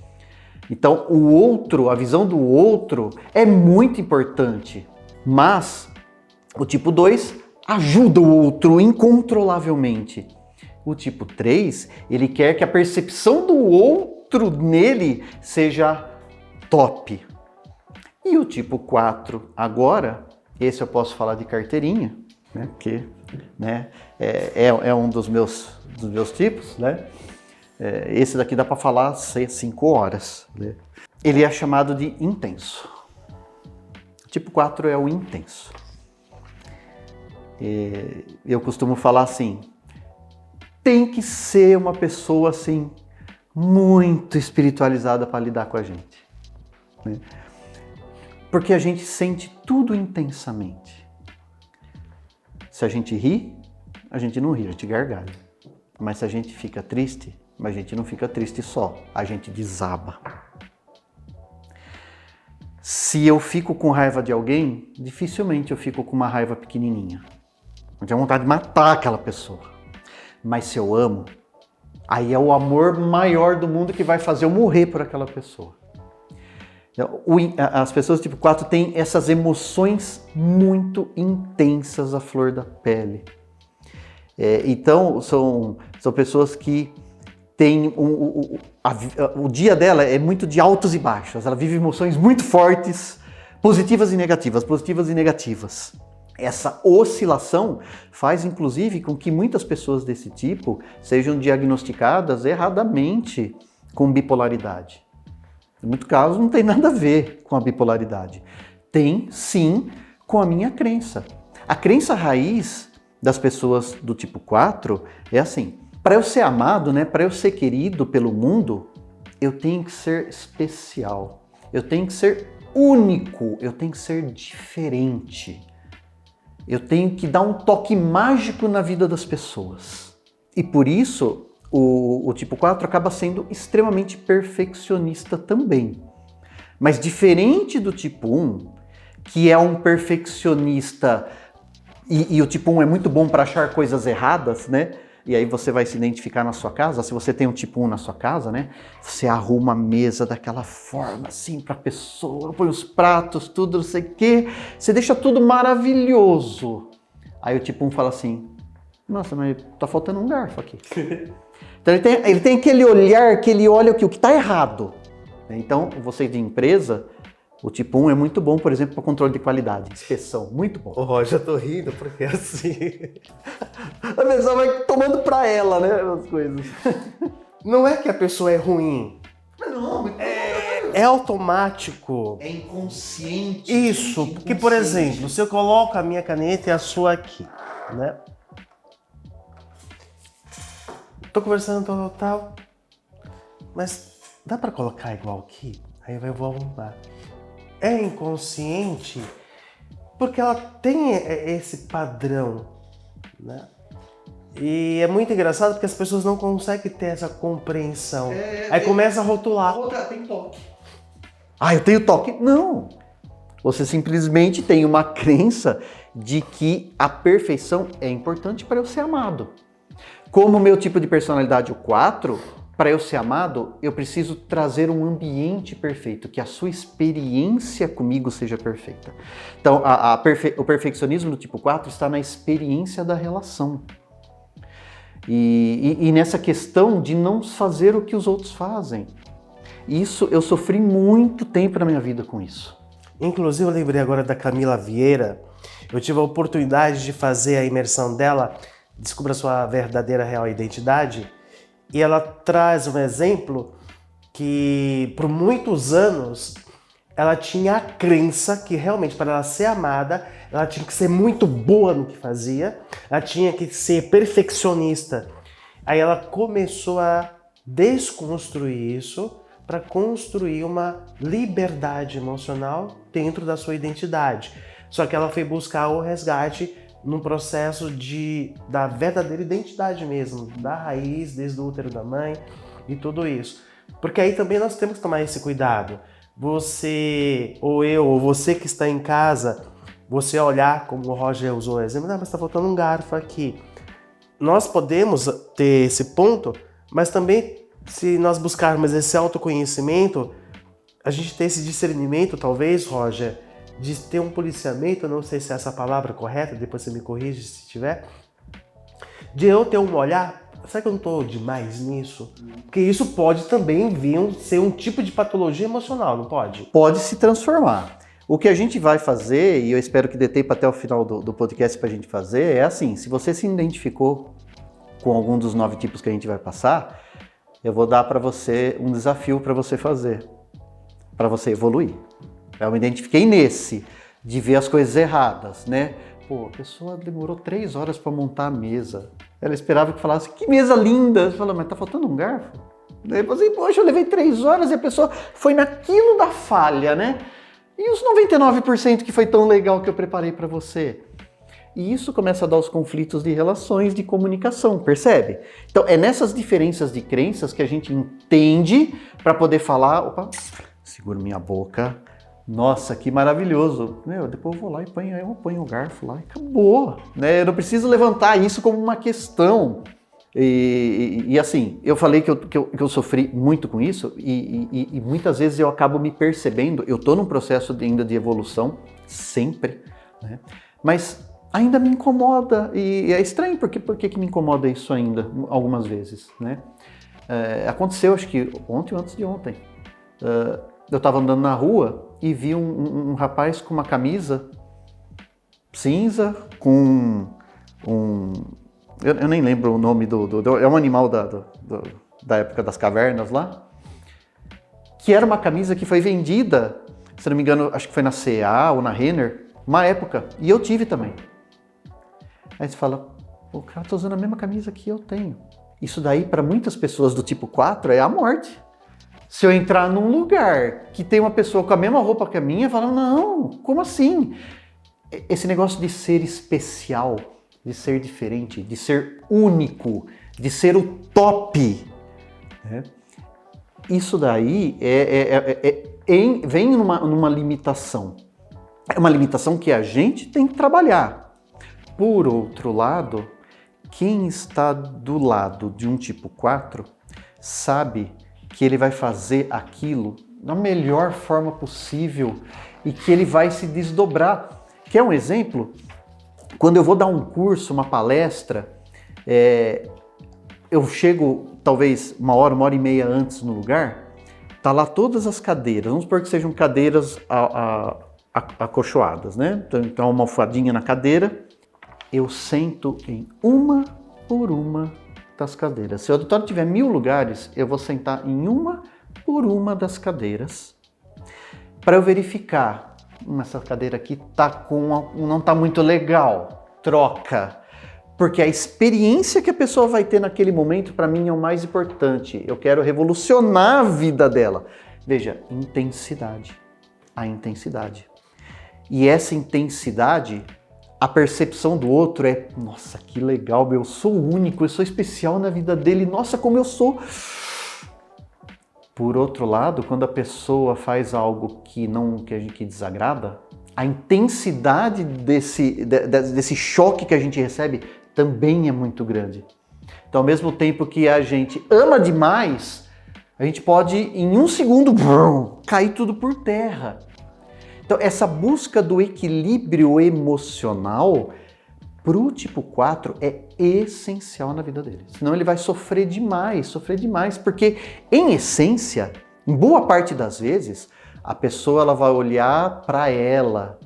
Então, o outro, a visão do outro é muito importante, mas o tipo 2 ajuda o outro incontrolavelmente. O tipo 3, ele quer que a percepção do outro nele seja top. E o tipo 4, agora, esse eu posso falar de carteirinha, né? Porque é um dos meus tipos, né? Esse daqui dá para falar 5 horas. Né? Ele é chamado de intenso. O tipo 4 é o intenso. Eu costumo falar assim, tem que ser uma pessoa assim, muito espiritualizada para lidar com a gente. Né? Porque a gente sente tudo intensamente. Se a gente ri, a gente não ri, a gente gargalha. Mas se a gente fica triste, a gente não fica triste só, a gente desaba. Se eu fico com raiva de alguém, dificilmente eu fico com uma raiva pequenininha. Eu tenho vontade de matar aquela pessoa. Mas se eu amo, aí é o amor maior do mundo que vai fazer eu morrer por aquela pessoa. As pessoas tipo 4 têm essas emoções muito intensas à flor da pele. Então, são pessoas que têm o dia dela é muito de altos e baixos. Ela vive emoções muito fortes, positivas e negativas, positivas e negativas. Essa oscilação faz, inclusive, com que muitas pessoas desse tipo sejam diagnosticadas erradamente com bipolaridade. Em muitos casos não tem nada a ver com a bipolaridade. Tem, sim, com a minha crença. A crença raiz das pessoas do tipo 4 é assim, para eu ser amado, né, para eu ser querido pelo mundo, eu tenho que ser especial, eu tenho que ser único, eu tenho que ser diferente. Eu tenho que dar um toque mágico na vida das pessoas. E por isso, o tipo 4 acaba sendo extremamente perfeccionista também. Mas diferente do tipo 1, que é um perfeccionista, e o tipo 1 é muito bom para achar coisas erradas, né? E aí você vai se identificar na sua casa, se você tem um tipo 1 na sua casa, né? Você arruma a mesa daquela forma assim para a pessoa, põe os pratos, tudo, não sei o quê. Você deixa tudo maravilhoso. Aí o tipo 1 fala assim, nossa, mas tá faltando um garfo aqui. Então ele tem aquele olhar que ele olha o que está errado. Então, você de empresa, o tipo 1 é muito bom, por exemplo, para controle de qualidade, inspeção, muito bom. Ô, Roger, eu tô rindo porque assim... A pessoa vai tomando para ela, né, as coisas. Não é que a pessoa é ruim. Não, É automático. é inconsciente. Isso, porque, por exemplo, se eu coloco a minha caneta e a sua aqui, né? Tô conversando, tal, mas dá pra colocar igual aqui? Aí eu vou arrumar. É inconsciente porque ela tem esse padrão, né? E é muito engraçado porque as pessoas não conseguem ter essa compreensão. Aí começa a rotular. Tem toque. Eu tenho toque? Não. Você simplesmente tem uma crença de que a perfeição é importante para eu ser amado. Como o meu tipo de personalidade, o 4, para eu ser amado, eu preciso trazer um ambiente perfeito, que a sua experiência comigo seja perfeita. Então, o perfeccionismo do tipo 4 está na experiência da relação. E nessa questão de não fazer o que os outros fazem. Isso, eu sofri muito tempo na minha vida com isso. Inclusive, eu lembrei agora da Camila Vieira. Eu tive a oportunidade de fazer a imersão dela, Descubra Sua Verdadeira Real Identidade, e ela traz um exemplo que, por muitos anos, ela tinha a crença que realmente, para ela ser amada, ela tinha que ser muito boa no que fazia, ela tinha que ser perfeccionista. Aí ela começou a desconstruir isso para construir uma liberdade emocional dentro da sua identidade. Só que ela foi buscar o resgate num processo da verdadeira identidade mesmo, da raiz, desde o útero da mãe e tudo isso. Porque aí também nós temos que tomar esse cuidado. Você, ou eu, ou você que está em casa, você olhar, como o Roger usou o exemplo, mas está faltando um garfo aqui. Nós podemos ter esse ponto, mas também, se nós buscarmos esse autoconhecimento, a gente tem esse discernimento, talvez, Roger, de ter um policiamento, eu não sei se é essa palavra correta, depois você me corrige se tiver, de eu ter um olhar, será que eu não estou demais nisso? Porque isso pode também ser um tipo de patologia emocional, não pode? Pode se transformar. O que a gente vai fazer, e eu espero que dê tempo até o final do podcast para a gente fazer, é assim, se você se identificou com algum dos 9 tipos que a gente vai passar, eu vou dar para você um desafio para você fazer, para você evoluir. Eu me identifiquei nesse, de ver as coisas erradas, né? Pô, a pessoa demorou 3 horas para montar a mesa. Ela esperava que falasse, que mesa linda! Você fala, mas tá faltando um garfo? Daí eu falei, poxa, eu levei 3 horas e a pessoa foi naquilo da falha, né? E os 99% que foi tão legal que eu preparei para você? E isso começa a dar os conflitos de relações, de comunicação, percebe? Então, é nessas diferenças de crenças que a gente entende para poder falar, opa, seguro minha boca, nossa, que maravilhoso. Depois eu vou lá e ponho o garfo lá e acabou. Né? Eu não preciso levantar isso como uma questão. E assim, eu falei que eu sofri muito com isso e muitas vezes eu acabo me percebendo, eu estou num processo ainda de evolução, sempre, né? Mas ainda me incomoda e é estranho, por que me incomoda isso ainda, algumas vezes, né? Aconteceu, acho que ontem ou antes de ontem, eu estava andando na rua e vi um rapaz com uma camisa cinza, com eu nem lembro o nome é um animal da época das cavernas lá, que era uma camisa que foi vendida, se não me engano, acho que foi na C&A ou na Renner, uma época, e eu tive também. Aí você fala, o cara tá usando a mesma camisa que eu tenho. Isso daí, para muitas pessoas do tipo 4, é a morte. Se eu entrar num lugar que tem uma pessoa com a mesma roupa que a minha, fala, não, como assim? Esse negócio de ser especial, de ser diferente, de ser único, de ser o top, né? Isso daí vem numa limitação. É uma limitação que a gente tem que trabalhar. Por outro lado, quem está do lado de um tipo 4 sabe que ele vai fazer aquilo da melhor forma possível e que ele vai se desdobrar. Quer um exemplo? Quando eu vou dar um curso, uma palestra, eu chego talvez 1 hora e meia antes no lugar, tá lá todas as cadeiras, vamos supor que sejam cadeiras acolchoadas, né? Então uma almofadinha na cadeira, eu sento em uma por uma das cadeiras. Se o auditório tiver 1000 lugares, eu vou sentar em uma por uma das cadeiras para eu verificar, essa cadeira aqui não está muito legal, troca. Porque a experiência que a pessoa vai ter naquele momento, para mim, é o mais importante. Eu quero revolucionar a vida dela. Veja, intensidade. A intensidade. E essa intensidade, a percepção do outro é, nossa, que legal, eu sou único, eu sou especial na vida dele, nossa, como eu sou. Por outro lado, quando a pessoa faz algo que desagrada, a intensidade desse choque que a gente recebe também é muito grande. Então, ao mesmo tempo que a gente ama demais, a gente pode, em um segundo, cair tudo por terra. Então, essa busca do equilíbrio emocional para o tipo 4 é essencial na vida dele. Senão ele vai sofrer demais, porque, em essência, em boa parte das vezes, a pessoa ela vai olhar para ela,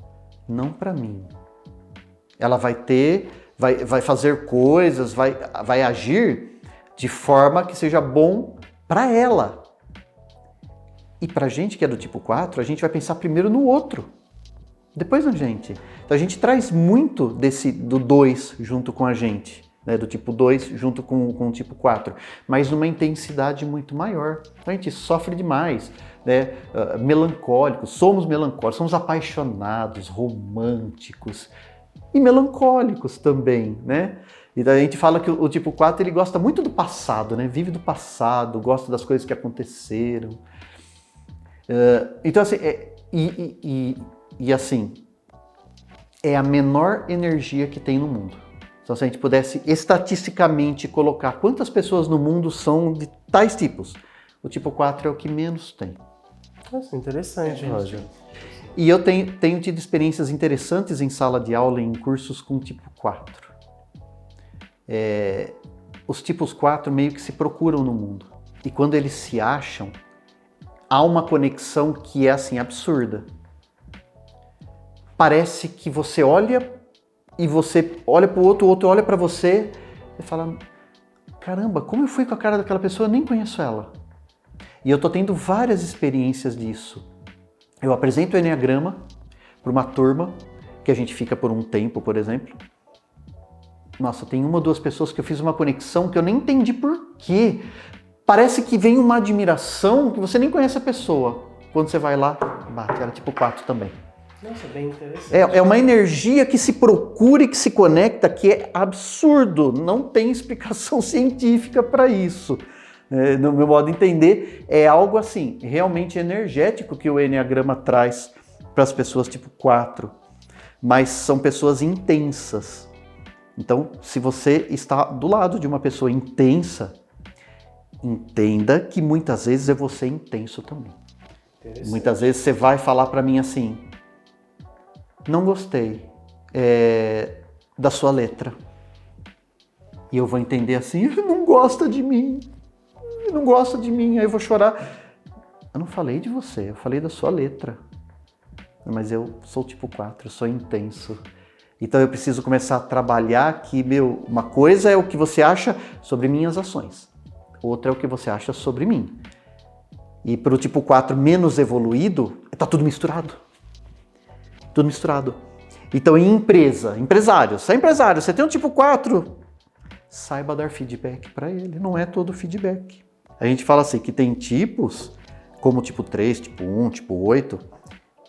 não para mim. Ela vai fazer coisas, vai agir de forma que seja bom para ela. E para a gente que é do tipo 4, a gente vai pensar primeiro no outro, depois na gente. Então a gente traz muito do 2 junto com a gente, né? Do tipo 2 junto com o tipo 4, mas numa intensidade muito maior. Então a gente sofre demais, né? Melancólicos, somos apaixonados, românticos e melancólicos também, né? E daí a gente fala que o tipo 4 ele gosta muito do passado, né? Vive do passado, gosta das coisas que aconteceram. Então assim, assim, é a menor energia que tem no mundo. Então se a gente pudesse estatisticamente colocar quantas pessoas no mundo são de tais tipos, o tipo 4 é o que menos tem. Nossa, interessante, Roger. E eu tenho tido experiências interessantes em sala de aula, em cursos com tipo 4. Os tipos 4 meio que se procuram no mundo. E quando eles se acham, há uma conexão que é assim, absurda. Parece que você olha e você olha para o outro olha para você e fala, caramba, como eu fui com a cara daquela pessoa, eu nem conheço ela. E eu tô tendo várias experiências disso. Eu apresento o Enneagrama para uma turma, que a gente fica por um tempo, por exemplo. Nossa, tem uma ou duas pessoas que eu fiz uma conexão que eu nem entendi por quê. Parece que vem uma admiração que você nem conhece a pessoa. Quando você vai lá, bate, ela é tipo 4 também. Nossa, bem interessante. É uma energia que se procura e que se conecta, que é absurdo. Não tem explicação científica para isso. No meu modo de entender, é algo assim, realmente energético que o Enneagrama traz para as pessoas tipo 4. Mas são pessoas intensas. Então, se você está do lado de uma pessoa intensa, entenda que muitas vezes é você intenso também. Muitas vezes você vai falar para mim assim, não gostei da sua letra. E eu vou entender assim, não gosta de mim. Não gosta de mim, aí eu vou chorar. Eu não falei de você, eu falei da sua letra. Mas eu sou tipo 4, eu sou intenso. Então eu preciso começar a trabalhar que, uma coisa é o que você acha sobre minhas ações. Outra é o que você acha sobre mim. E para o tipo 4 menos evoluído, tá tudo misturado. Tudo misturado. Então em empresário, você tem um tipo 4, saiba dar feedback para ele, não é todo feedback. A gente fala assim que tem tipos, como o tipo 3, tipo 1, tipo 8,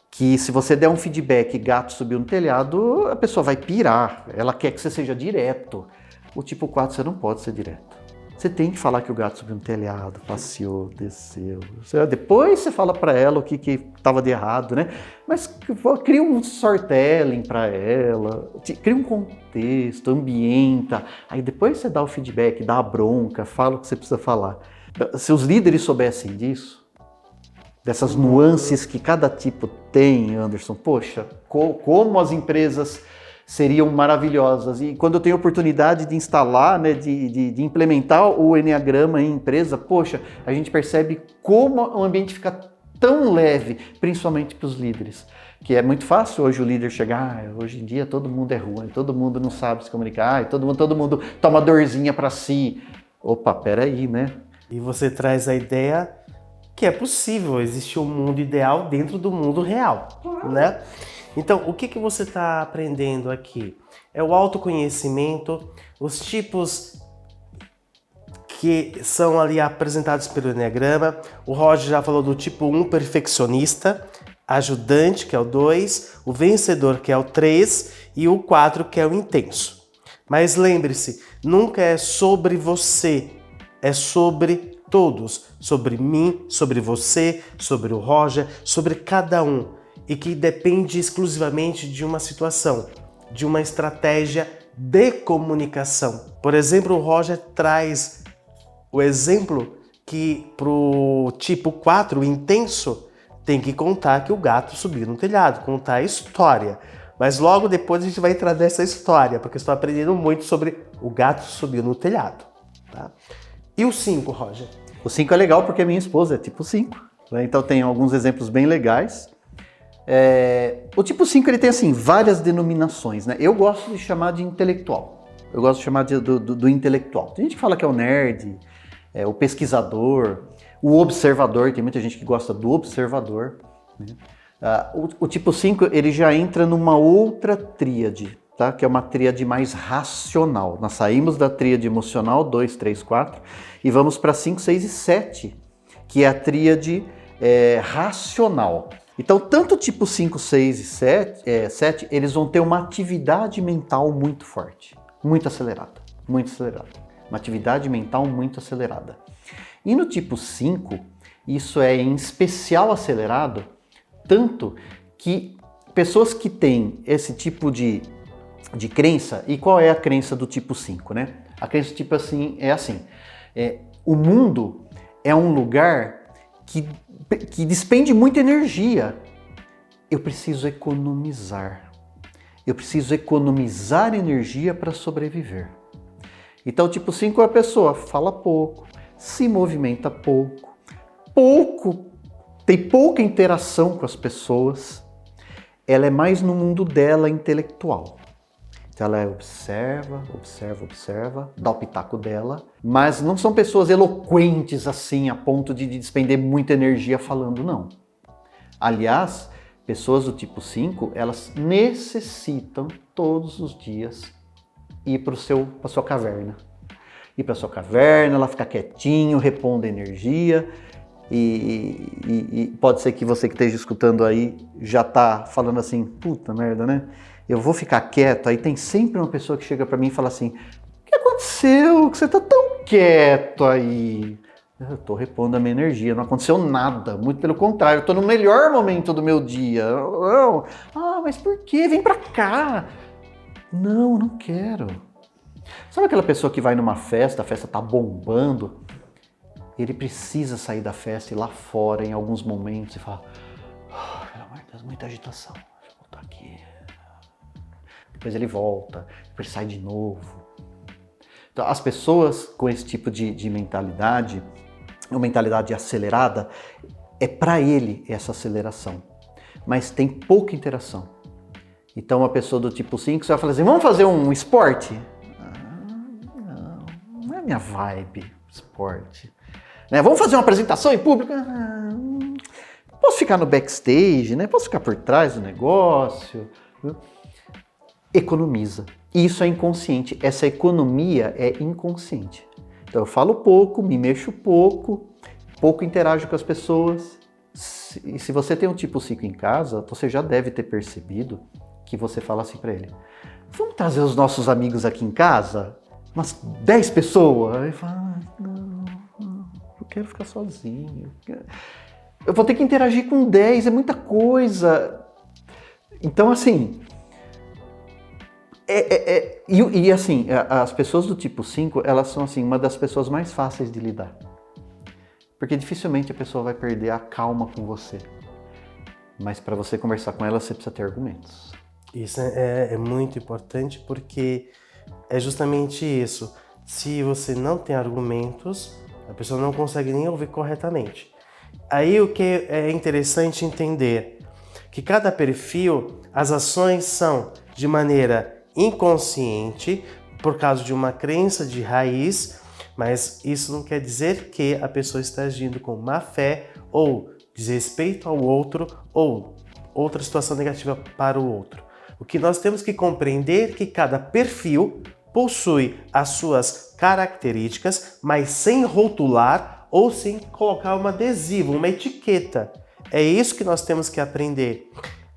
que se você der um feedback e gato subiu no telhado, a pessoa vai pirar, ela quer que você seja direto. O tipo 4 você não pode ser direto. Você tem que falar que o gato subiu no telhado, passeou, desceu. Depois você fala para ela o que estava de errado, né? Mas cria um storytelling para ela, cria um contexto, ambienta. Aí depois você dá o feedback, dá a bronca, fala o que você precisa falar. Se os líderes soubessem disso, dessas nuances que cada tipo tem, Anderson, poxa, como as empresas seriam maravilhosas. E quando eu tenho oportunidade de instalar, né, de implementar o Enneagrama em empresa, poxa, a gente percebe como o ambiente fica tão leve, principalmente para os líderes. Que é muito fácil hoje o líder chegar, hoje em dia todo mundo é ruim, todo mundo não sabe se comunicar, todo mundo toma dorzinha para si. Opa, peraí, né? E você traz a ideia que é possível existir um mundo ideal dentro do mundo real, né? Então, o que você está aprendendo aqui? É o autoconhecimento, os tipos que são ali apresentados pelo Enneagrama. O Roger já falou do tipo 1 perfeccionista, ajudante, que é o 2, o vencedor, que é o 3, e o 4, que é o intenso. Mas lembre-se, nunca é sobre você, é sobre todos, sobre mim, sobre você, sobre o Roger, sobre cada um. E que depende exclusivamente de uma situação, de uma estratégia de comunicação. Por exemplo, o Roger traz o exemplo que para o tipo 4, o intenso, tem que contar que o gato subiu no telhado, contar a história. Mas logo depois a gente vai entrar nessa história, porque estou aprendendo muito sobre o gato subiu no telhado. Tá? E o 5, Roger? O 5 é legal porque a minha esposa é tipo 5, né? Então tem alguns exemplos bem legais. O tipo 5 ele tem assim várias denominações, né? Eu gosto de chamar de intelectual. Eu gosto de chamar do intelectual. Tem gente que fala que é o nerd, o pesquisador, o observador. Tem muita gente que gosta do observador, né? O tipo 5 ele já entra numa outra tríade, tá? Que é uma tríade mais racional. Nós saímos da tríade emocional, 2, 3, 4, e vamos para 5, 6 e 7, que é a tríade racional. Então, tanto o tipo 5, 6 e 7, eles vão ter uma atividade mental muito forte, muito acelerada, muito acelerada. Uma atividade mental muito acelerada. E no tipo 5, isso é em especial acelerado, tanto que pessoas que têm esse tipo de crença, e qual é a crença do tipo 5, né? A crença tipo assim é assim, o mundo é um lugar que despende muita energia. Eu preciso economizar. Eu preciso economizar energia para sobreviver. Então, tipo 5 é a pessoa fala pouco, se movimenta pouco, tem pouca interação com as pessoas, ela é mais no mundo dela intelectual. Então ela observa, dá o pitaco dela, mas não são pessoas eloquentes assim, a ponto de despender muita energia falando, não. Aliás, pessoas do tipo 5, elas necessitam todos os dias ir para sua caverna. Ir para sua caverna, ela ficar quietinho, repondo energia. E pode ser que você que esteja escutando aí já tá falando assim, puta merda, né? Eu vou ficar quieto, aí tem sempre uma pessoa que chega para mim e fala assim, o que aconteceu? Que você tá tão quieto aí? Eu tô repondo a minha energia, não aconteceu nada, muito pelo contrário, eu tô no melhor momento do meu dia. Não. Ah, mas por quê? Vem pra cá. Não quero. Sabe aquela pessoa que vai numa festa, a festa tá bombando, ele precisa sair da festa e ir lá fora em alguns momentos e falar, pelo amor de Deus, muita agitação, deixa eu voltar aqui. Depois ele volta, depois sai de novo. Então, as pessoas com esse tipo de mentalidade, uma mentalidade acelerada, é para ele essa aceleração, mas tem pouca interação. Então, uma pessoa do tipo 5, você vai falar assim, vamos fazer um esporte? Não é minha vibe, esporte. Né? Vamos fazer uma apresentação em público? Posso ficar no backstage, né? Posso ficar por trás do negócio? Economiza. Isso é inconsciente. Essa economia é inconsciente. Então eu falo pouco, me mexo pouco interajo com as pessoas. E se você tem um tipo 5 em casa, você já deve ter percebido que você fala assim para ele, vamos trazer os nossos amigos aqui em casa? Umas 10 pessoas? Aí ele fala, não, eu quero ficar sozinho. Eu vou ter que interagir com 10, é muita coisa. Então, assim, e assim, as pessoas do tipo 5, elas são assim, uma das pessoas mais fáceis de lidar. Porque dificilmente a pessoa vai perder a calma com você. Mas para você conversar com ela, você precisa ter argumentos. Isso é muito importante porque é justamente isso. Se você não tem argumentos, a pessoa não consegue nem ouvir corretamente. Aí o que é interessante entender que cada perfil, as ações são de maneira inconsciente, por causa de uma crença de raiz, mas isso não quer dizer que a pessoa está agindo com má fé ou desrespeito ao outro ou outra situação negativa para o outro. O que nós temos que compreender é que cada perfil possui as suas características, mas sem rotular ou sem colocar um adesivo, uma etiqueta. É isso que nós temos que aprender.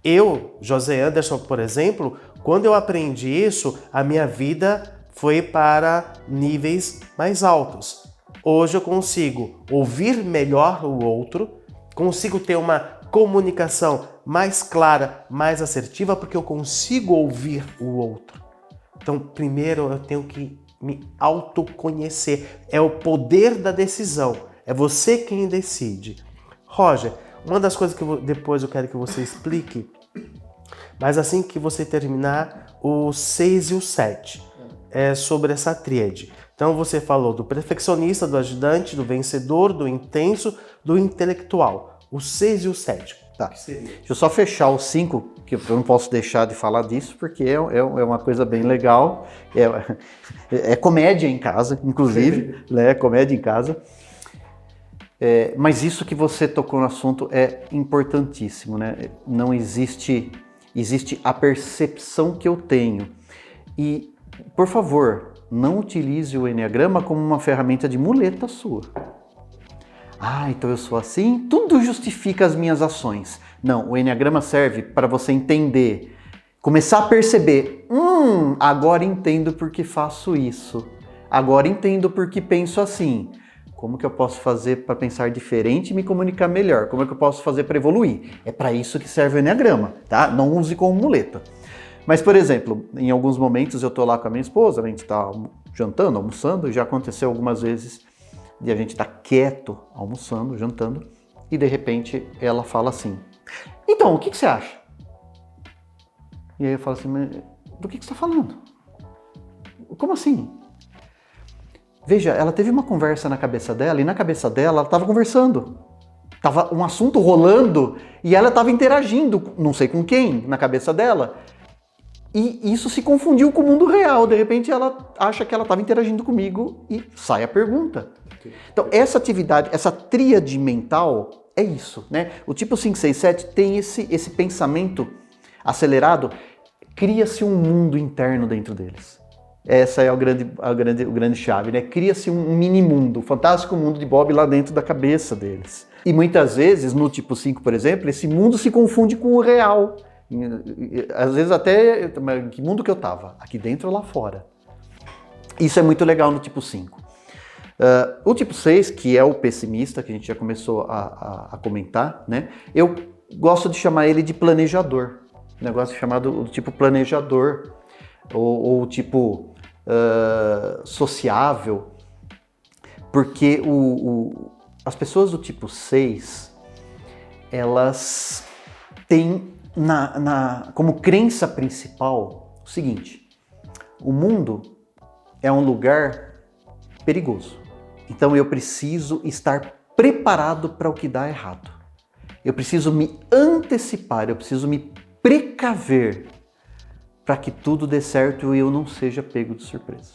Eu, José Anderson, por exemplo, quando eu aprendi isso, a minha vida foi para níveis mais altos. Hoje eu consigo ouvir melhor o outro, consigo ter uma comunicação mais clara, mais assertiva, porque eu consigo ouvir o outro. Então, primeiro eu tenho que me autoconhecer. É o poder da decisão. É você quem decide. Roger, uma das coisas que depois eu quero que você explique, mas assim que você terminar, o 6 e o 7, é sobre essa tríade. Então você falou do perfeccionista, do ajudante, do vencedor, do intenso, do intelectual. O 6 e o 7. Tá. Deixa eu só fechar o 5, que eu não posso deixar de falar disso, porque é uma coisa bem legal. É comédia em casa, inclusive, né? Comédia em casa. Mas isso que você tocou no assunto é importantíssimo, né? Não existe a percepção que eu tenho. E, por favor, não utilize o Enneagrama como uma ferramenta de muleta sua. Ah, então eu sou assim, tudo justifica as minhas ações. Não, o Enneagrama serve para você entender, começar a perceber, agora entendo por que faço isso, agora entendo por que penso assim. Como que eu posso fazer para pensar diferente e me comunicar melhor? Como é que eu posso fazer para evoluir? É para isso que serve o Enneagrama, tá? Não use como muleta. Mas, por exemplo, em alguns momentos eu estou lá com a minha esposa, a gente está jantando, almoçando, já aconteceu algumas vezes de a gente estar quieto, almoçando, jantando, e de repente ela fala assim, então, o que você acha? E aí eu falo assim, mas do que você está falando? Como assim? Veja, ela teve uma conversa na cabeça dela, e na cabeça dela ela estava conversando. Tava um assunto rolando, e ela estava interagindo, não sei com quem, na cabeça dela. E isso se confundiu com o mundo real. De repente ela acha que ela estava interagindo comigo e sai a pergunta. Então essa atividade, essa tríade mental é isso, né? O tipo 5, 6, 7 tem esse pensamento acelerado, cria-se um mundo interno dentro deles. Essa é o grande chave, né? Cria-se um mini mundo, um fantástico mundo de Bob lá dentro da cabeça deles. E muitas vezes, no tipo 5, por exemplo, esse mundo se confunde com o real. Às vezes até, que mundo que eu estava? Aqui dentro ou lá fora? Isso é muito legal no tipo 5. O tipo 6, que é o pessimista, que a gente já começou a comentar, né? Eu gosto de chamar ele de planejador. Um negócio chamado o tipo planejador, ou o tipo sociável, porque as pessoas do tipo 6, elas têm como crença principal o seguinte: o mundo é um lugar perigoso. Então eu preciso estar preparado para o que dá errado. Eu preciso me antecipar, eu preciso me precaver para que tudo dê certo e eu não seja pego de surpresa.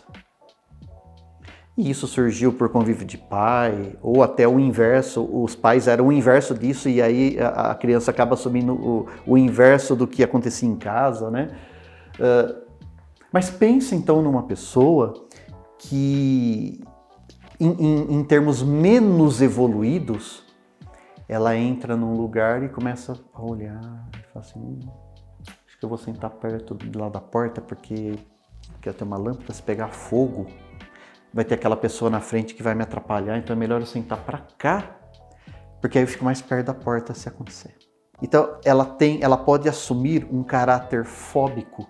E isso surgiu por convívio de pai, ou até o inverso, os pais eram o inverso disso e aí a criança acaba assumindo o inverso do que acontecia em casa, né? Mas pensa então numa pessoa que, em termos menos evoluídos, ela entra num lugar e começa a olhar e fala assim, acho que eu vou sentar perto do lado da porta porque quer ter uma lâmpada, se pegar fogo, vai ter aquela pessoa na frente que vai me atrapalhar, então é melhor eu sentar para cá, porque aí eu fico mais perto da porta se acontecer. Então ela pode assumir um caráter fóbico,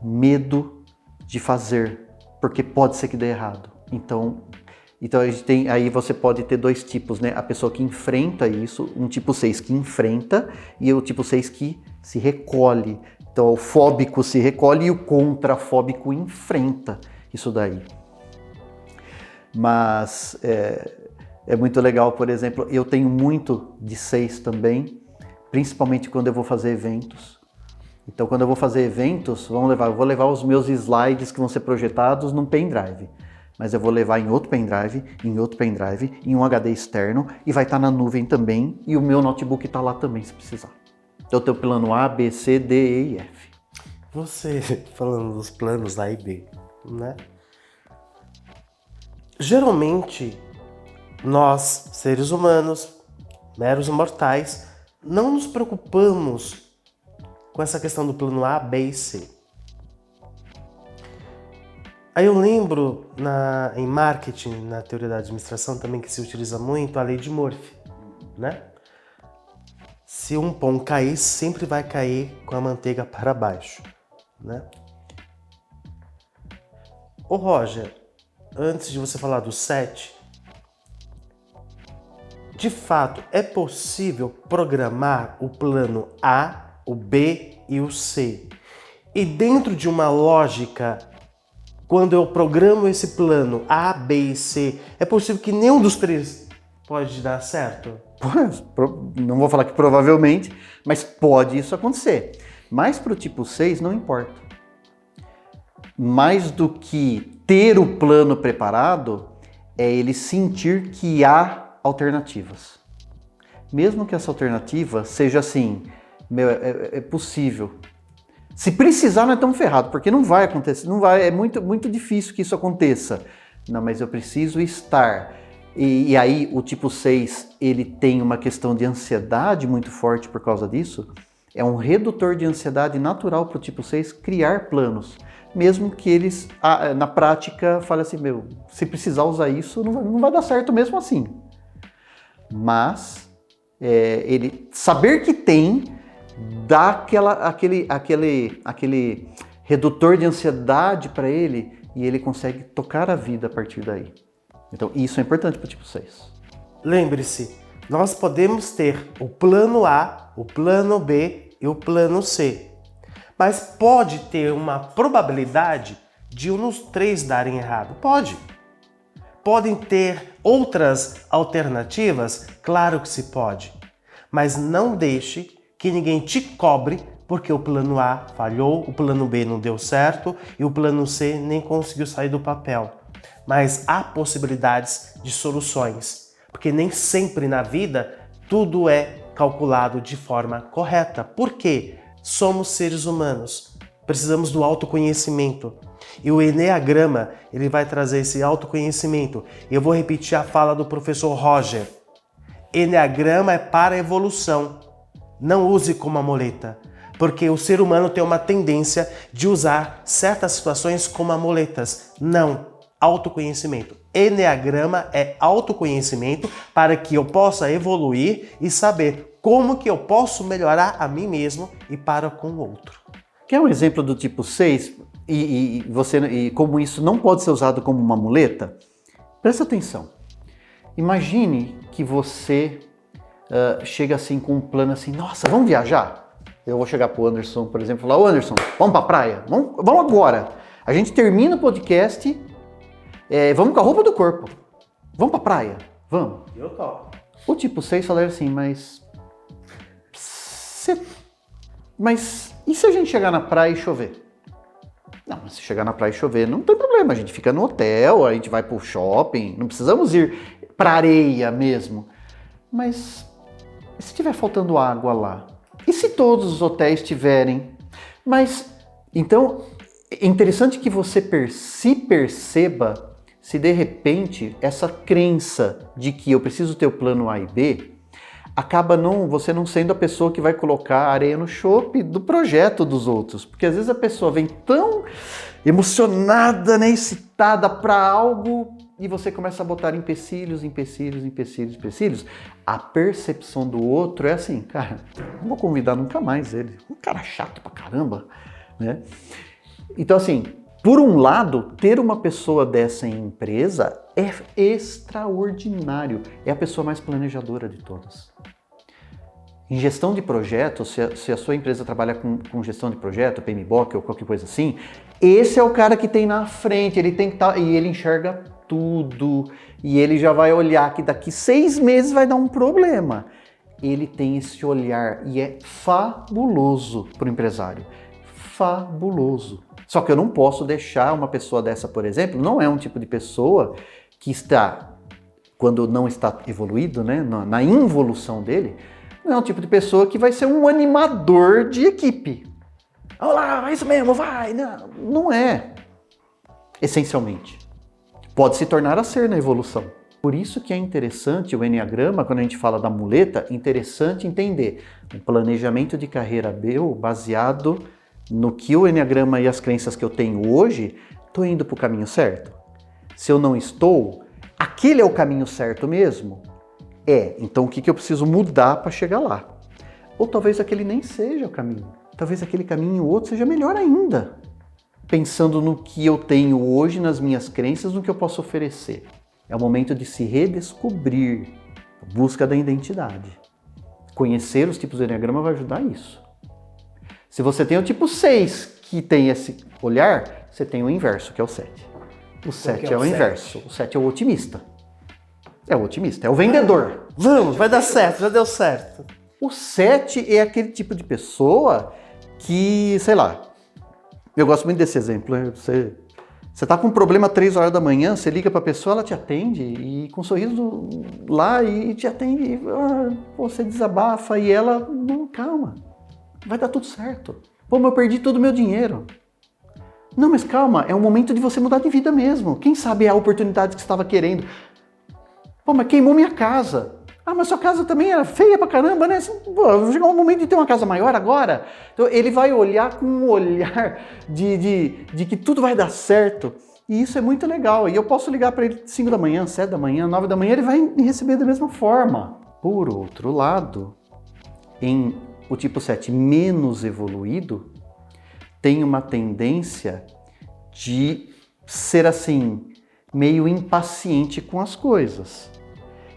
medo de fazer, porque pode ser que dê errado. Então a gente tem, aí você pode ter dois tipos, né? A pessoa que enfrenta isso, um tipo 6 que enfrenta e o tipo 6 que se recolhe. Então o fóbico se recolhe e o contrafóbico enfrenta isso daí. Mas é muito legal, por exemplo, eu tenho muito de 6 também, principalmente quando eu vou fazer eventos. Então quando eu vou fazer eventos, eu vou levar os meus slides que vão ser projetados num pendrive. Mas eu vou levar em outro pendrive, em um HD externo e vai estar na nuvem também e o meu notebook está lá também se precisar. Então eu tenho o plano A, B, C, D, E e F. Você falando dos planos A e B, né? Geralmente, nós, seres humanos, meros mortais, não nos preocupamos com essa questão do plano A, B e C. Aí eu lembro em marketing, na teoria da administração também, que se utiliza muito a lei de Murphy, né? Se um pão cair, sempre vai cair com a manteiga para baixo, né? Ô Roger, antes de você falar do 7, de fato é possível programar o plano A, o B e o C. E dentro de uma lógica, quando eu programo esse plano A, B e C, é possível que nenhum dos três pode dar certo? Não vou falar que provavelmente, mas pode isso acontecer. Mas para o tipo 6 não importa. Mais do que ter o plano preparado, é ele sentir que há alternativas. Mesmo que essa alternativa seja assim, é possível. Se precisar, nós estamos ferrados, porque não vai acontecer, não vai, é muito difícil que isso aconteça. Não, mas eu preciso estar. E aí o tipo 6, ele tem uma questão de ansiedade muito forte por causa disso. É um redutor de ansiedade natural para o tipo 6 criar planos. Mesmo que eles, na prática, falem assim, se precisar usar isso, não vai dar certo mesmo assim. Mas ele saber que tem, dá aquele redutor de ansiedade para ele e ele consegue tocar a vida a partir daí. Então isso é importante para o tipo 6. Lembre-se, nós podemos ter o plano A, o plano B e o plano C. Mas pode ter uma probabilidade de um dos três darem errado? Pode. Podem ter outras alternativas? Claro que se pode. Mas não deixe que ninguém te cobre porque o plano A falhou, o plano B não deu certo e o plano C nem conseguiu sair do papel. Mas há possibilidades de soluções, porque nem sempre na vida tudo é calculado de forma correta. Por quê? Somos seres humanos, precisamos do autoconhecimento. E o Eneagrama, ele vai trazer esse autoconhecimento. Eu vou repetir a fala do professor Roger. Eneagrama é para a evolução. Não use como amuleta, porque o ser humano tem uma tendência de usar certas situações como amuletas. Não, autoconhecimento. Eneagrama é autoconhecimento para que eu possa evoluir e saber como que eu posso melhorar a mim mesmo e para com o outro. Quer um exemplo do tipo 6 e como isso não pode ser usado como uma muleta? Presta atenção. Imagine que você chega assim com um plano assim, nossa, vamos viajar? Eu vou chegar pro Anderson, por exemplo, e falar, ô Anderson, vamos pra praia? Vamos agora. A gente termina o podcast, vamos com a roupa do corpo. Vamos pra praia? Vamos. Eu topo. O tipo 6 falaria assim, mas e se a gente chegar na praia e chover? Não, mas se chegar na praia e chover, não tem problema. A gente fica no hotel, a gente vai pro shopping, não precisamos ir pra areia mesmo. Mas e se estiver faltando água lá? E se todos os hotéis tiverem? Mas, então, é interessante que você se perceba se de repente essa crença de que eu preciso ter o plano A e B acaba você não sendo a pessoa que vai colocar areia no chope do projeto dos outros. Porque às vezes a pessoa vem tão emocionada, né, excitada para algo e você começa a botar empecilhos. A percepção do outro é assim, cara, não vou convidar nunca mais ele. Um cara chato pra caramba, né? Então assim, por um lado, ter uma pessoa dessa em empresa é extraordinário. É a pessoa mais planejadora de todas. Em gestão de projetos, se a sua empresa trabalha com gestão de projeto, PMBOK ou qualquer coisa assim, esse é o cara que tem na frente, ele tem que estar, e ele enxerga tudo, e ele já vai olhar que daqui 6 meses vai dar um problema. Ele tem esse olhar e é fabuloso para o empresário. Fabuloso. Só que eu não posso deixar uma pessoa dessa, por exemplo, não é um tipo de pessoa que está, quando não está evoluído, né, na involução dele, não é um tipo de pessoa que vai ser um animador de equipe. Olá, é isso mesmo, vai! Não é, essencialmente. Pode se tornar a ser na evolução. Por isso que é interessante o Eneagrama, quando a gente fala da muleta, interessante entender um planejamento de carreira meu baseado no que o Eneagrama e as crenças que eu tenho hoje, estou indo para o caminho certo? Se eu não estou, aquele é o caminho certo mesmo? Então o que eu preciso mudar para chegar lá? Ou talvez aquele nem seja o caminho. Talvez aquele caminho outro seja melhor ainda. pensando no que eu tenho hoje, nas minhas crenças, no que eu posso oferecer. É o momento de se redescobrir, a busca da identidade. Conhecer os tipos de Enneagrama vai ajudar isso. Se você tem o tipo 6, que tem esse olhar, você tem o inverso, que é o 7. O 7 é o inverso. O 7 é o otimista. É o otimista, é o vendedor. Vamos, vai dar certo, já deu certo. O 7 é aquele tipo de pessoa que, sei lá, eu gosto muito desse exemplo, né? Você tá com um problema às 3 horas da manhã, você liga pra pessoa, ela te atende e com um sorriso lá e te atende, você desabafa e ela, não, calma, vai dar tudo certo. Pô, mas eu perdi todo o meu dinheiro. Não, mas calma, é um momento de você mudar de vida mesmo. Quem sabe é a oportunidade que você estava querendo. Pô, mas queimou minha casa. Ah, mas sua casa também era feia pra caramba, né? Pô, chegou um momento de ter uma casa maior agora. Então ele vai olhar com um olhar de que tudo vai dar certo. E isso é muito legal. E eu posso ligar para ele 5 da manhã, 7 da manhã, 9 da manhã, ele vai me receber da mesma forma. Por outro lado, em o tipo 7 menos evoluído, tem uma tendência de ser assim, meio impaciente com as coisas.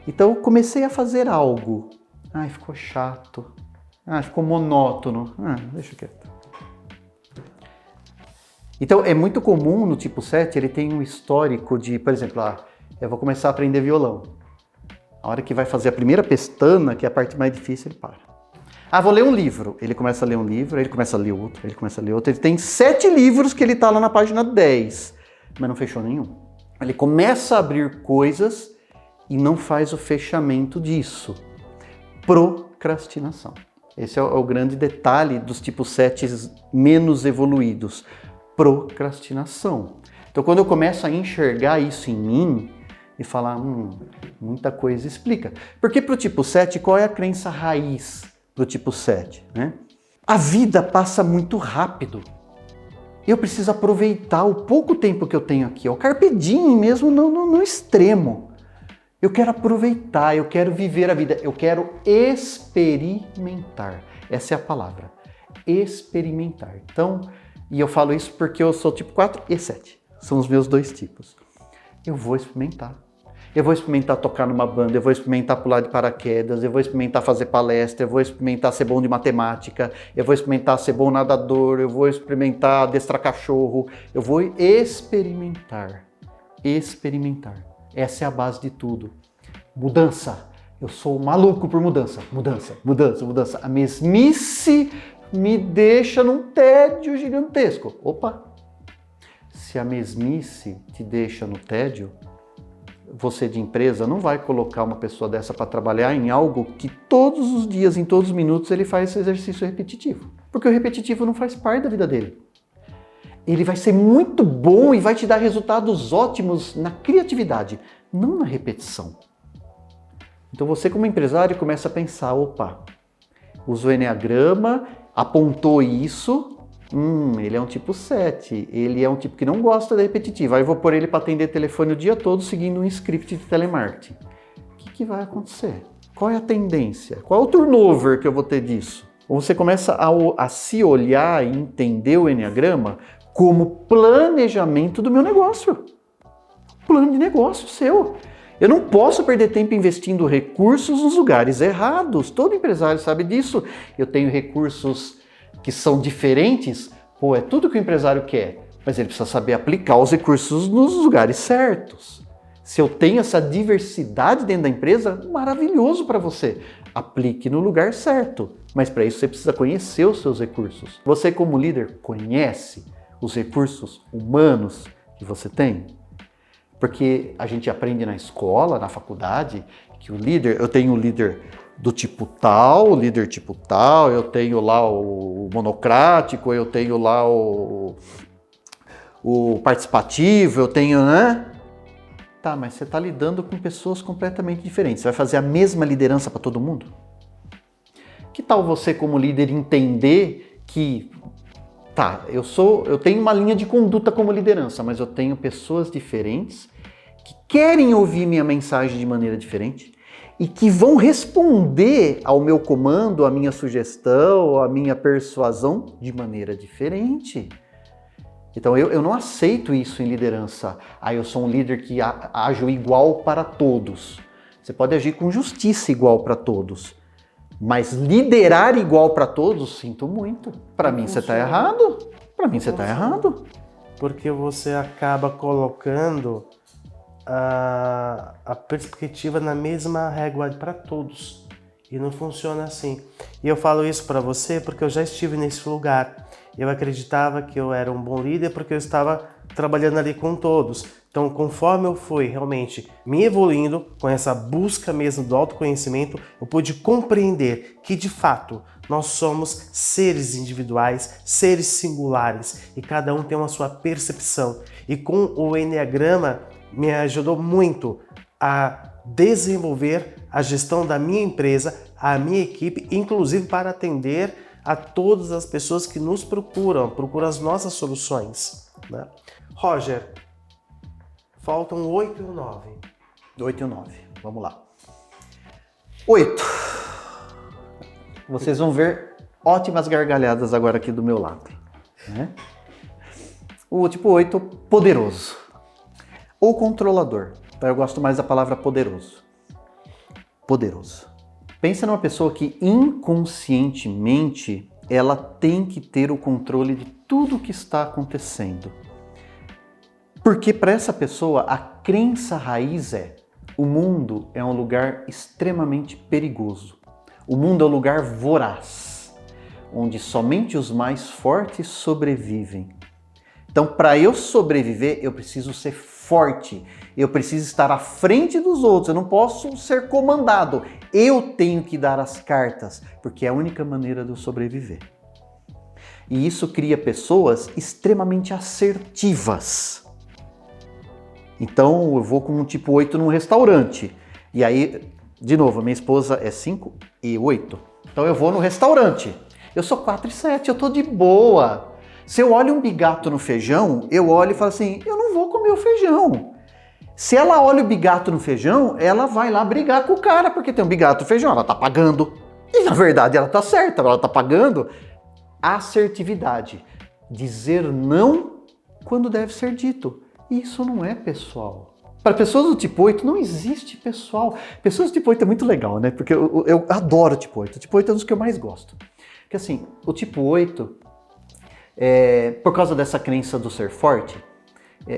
Então eu comecei a fazer algo. Ai, ficou chato. Ah, ficou monótono. Ah, deixa quieto. Então é muito comum no tipo 7, ele tem um histórico de, por exemplo, eu vou começar a aprender violão. A hora que vai fazer a primeira pestana, que é a parte mais difícil, ele para. Ah, vou ler um livro. Ele começa a ler um livro, ele começa a ler outro, ele começa a ler outro. Ele tem 7 livros que ele tá lá na página 10, mas não fechou nenhum. Ele começa a abrir coisas e não faz o fechamento disso. Procrastinação. Esse é o grande detalhe dos tipos 7 menos evoluídos. Procrastinação. Então, quando eu começo a enxergar isso em mim e falar, muita coisa explica. Porque para o tipo 7, qual é a crença raiz para o tipo 7? Né? A vida passa muito rápido. Eu preciso aproveitar o pouco tempo que eu tenho aqui. O carpe diem mesmo no extremo. Eu quero aproveitar, eu quero viver a vida, eu quero experimentar. Essa é a palavra, experimentar. Então, e eu falo isso porque eu sou tipo 4 e 7, são os meus 2 tipos. Eu vou experimentar. Eu vou experimentar tocar numa banda, eu vou experimentar pular de paraquedas, eu vou experimentar fazer palestra, eu vou experimentar ser bom de matemática, eu vou experimentar ser bom nadador, eu vou experimentar adestrar cachorro, eu vou experimentar. Experimentar. Essa é a base de tudo. Mudança. Eu sou maluco por mudança. Mudança, mudança, mudança. A mesmice me deixa num tédio gigantesco. Opa! Se a mesmice te deixa no tédio, você de empresa não vai colocar uma pessoa dessa para trabalhar em algo que todos os dias, em todos os minutos, ele faz esse exercício repetitivo. Porque o repetitivo não faz parte da vida dele. Ele vai ser muito bom e vai te dar resultados ótimos na criatividade, não na repetição. Então você como empresário começa a pensar, opa, usou o Enneagrama, apontou isso, ele é um tipo 7, ele é um tipo que não gosta da repetitiva, aí eu vou pôr ele para atender telefone o dia todo seguindo um script de telemarketing. O que vai acontecer? Qual é a tendência? Qual é o turnover que eu vou ter disso? Ou você começa a se olhar e entender o Enneagrama como planejamento do meu negócio. Plano de negócio seu. Eu não posso perder tempo investindo recursos nos lugares errados. Todo empresário sabe disso. Eu tenho recursos que são diferentes. Pô, é tudo que o empresário quer. Mas ele precisa saber aplicar os recursos nos lugares certos. Se eu tenho essa diversidade dentro da empresa, maravilhoso para você. Aplique no lugar certo. Mas para isso você precisa conhecer os seus recursos. Você como líder conhece os recursos humanos que você tem? Porque a gente aprende na escola, na faculdade, que o líder, eu tenho o líder do tipo tal, o líder tipo tal, eu tenho lá o monocrático, eu tenho lá o participativo, eu tenho, né? Tá, mas você está lidando com pessoas completamente diferentes. Você vai fazer a mesma liderança para todo mundo? Que tal você como líder entender que tá, eu tenho uma linha de conduta como liderança, mas eu tenho pessoas diferentes que querem ouvir minha mensagem de maneira diferente e que vão responder ao meu comando, à minha sugestão, à minha persuasão de maneira diferente. Então eu não aceito isso em liderança. Eu sou um líder que ajo igual para todos. Você pode agir com justiça igual para todos. Mas liderar igual para todos, sinto muito. Para mim você está errado. Para mim você está errado. Porque você acaba colocando a perspectiva na mesma régua para todos. E não funciona assim. E eu falo isso para você porque eu já estive nesse lugar. Eu acreditava que eu era um bom líder porque eu estava trabalhando ali com todos. Então, conforme eu fui realmente me evoluindo com essa busca mesmo do autoconhecimento, eu pude compreender que, de fato, nós somos seres individuais, seres singulares e cada um tem uma sua percepção. E com o Enneagrama me ajudou muito a desenvolver a gestão da minha empresa, a minha equipe, inclusive para atender a todas as pessoas que nos procuram as nossas soluções, né? Roger, faltam 8 e 9. 8 e 9, vamos lá. 8. Vocês vão ver ótimas gargalhadas agora aqui do meu lado, né? O tipo 8, poderoso. Ou controlador. Eu gosto mais da palavra poderoso. Poderoso. Pensa numa pessoa que inconscientemente ela tem que ter o controle de tudo o que está acontecendo. Porque para essa pessoa a crença raiz é: o mundo é um lugar extremamente perigoso. O mundo é um lugar voraz, onde somente os mais fortes sobrevivem. Então, para eu sobreviver, eu preciso ser forte. Eu preciso estar à frente dos outros. Eu não posso ser comandado. Eu tenho que dar as cartas, porque é a única maneira de eu sobreviver. E isso cria pessoas extremamente assertivas. Então, eu vou com um tipo 8 num restaurante. E aí, de novo, minha esposa é 5 e 8. Então, eu vou no restaurante. Eu sou 4 e 7, eu tô de boa. Se eu olho um bigato no feijão, eu olho e falo assim, eu não vou comer o feijão. Se ela olha o bigato no feijão, ela vai lá brigar com o cara, porque tem um bigato no feijão, ela tá pagando. E na verdade ela tá certa, ela tá pagando. Assertividade. Dizer não quando deve ser dito. Isso não é pessoal. Para pessoas do tipo 8 não existe pessoal. Pessoas do tipo 8 é muito legal, né? Porque eu adoro o tipo 8. O tipo 8 é um dos que eu mais gosto. Porque assim, o tipo 8... por causa dessa crença do ser forte,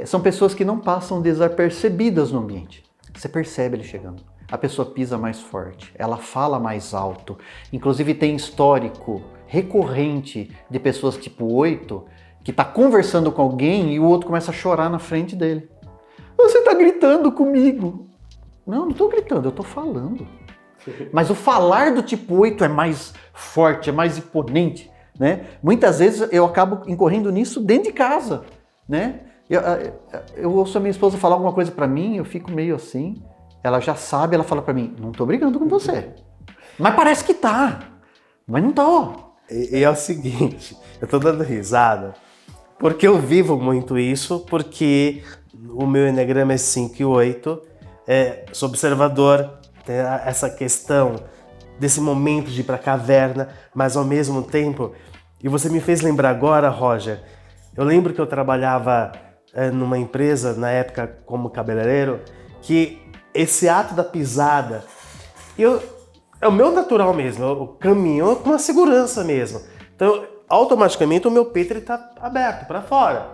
são pessoas que não passam desapercebidas no ambiente. Você percebe ele chegando. A pessoa pisa mais forte, ela fala mais alto. Inclusive tem histórico recorrente de pessoas tipo 8 que tá conversando com alguém e o outro começa a chorar na frente dele. Você tá gritando comigo. Não tô gritando, eu tô falando. Mas o falar do tipo 8 é mais forte, é mais imponente. Né? Muitas vezes eu acabo incorrendo nisso dentro de casa, né? Eu ouço a minha esposa falar alguma coisa pra mim, eu fico meio assim, ela já sabe, ela fala pra mim, não tô brigando com você, mas parece que tá, mas não tô. E é o seguinte, eu tô dando risada, porque eu vivo muito isso, porque o meu Enneagrama é 5 e 8, sou observador, tem essa questão desse momento de ir para a caverna, mas ao mesmo tempo, e você me fez lembrar agora, Roger, eu lembro que eu trabalhava numa empresa, na época como cabeleireiro, que esse ato da pisada, é o meu natural mesmo, eu caminho com uma segurança mesmo. Então, automaticamente o meu peito está aberto para fora.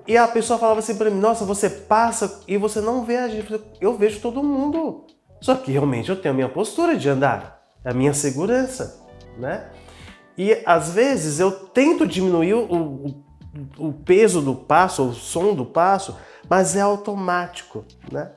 E a pessoa falava assim para mim, nossa, você passa e você não vê a gente. Eu vejo todo mundo. Só que realmente eu tenho a minha postura de andar, a minha segurança, né? E às vezes eu tento diminuir o peso do passo, o som do passo, mas é automático, né?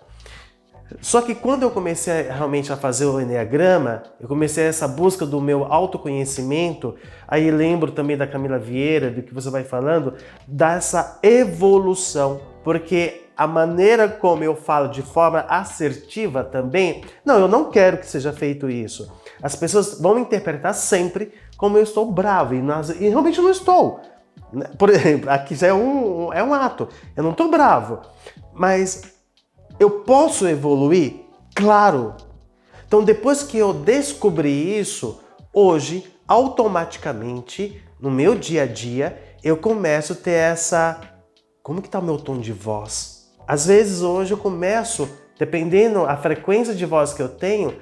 Só que quando eu comecei realmente a fazer o Enneagrama, eu comecei essa busca do meu autoconhecimento, aí lembro também da Camila Vieira, do que você vai falando, dessa evolução, porque a maneira como eu falo de forma assertiva também, não, eu não quero que seja feito isso. As pessoas vão interpretar sempre como eu estou bravo, e realmente não estou. Por exemplo, aqui já é um ato, eu não estou bravo, mas eu posso evoluir? Claro. Então, depois que eu descobri isso, hoje, automaticamente, no meu dia a dia, eu começo a ter essa... Como que tá o meu tom de voz? Às vezes hoje eu começo, dependendo da frequência de voz que eu tenho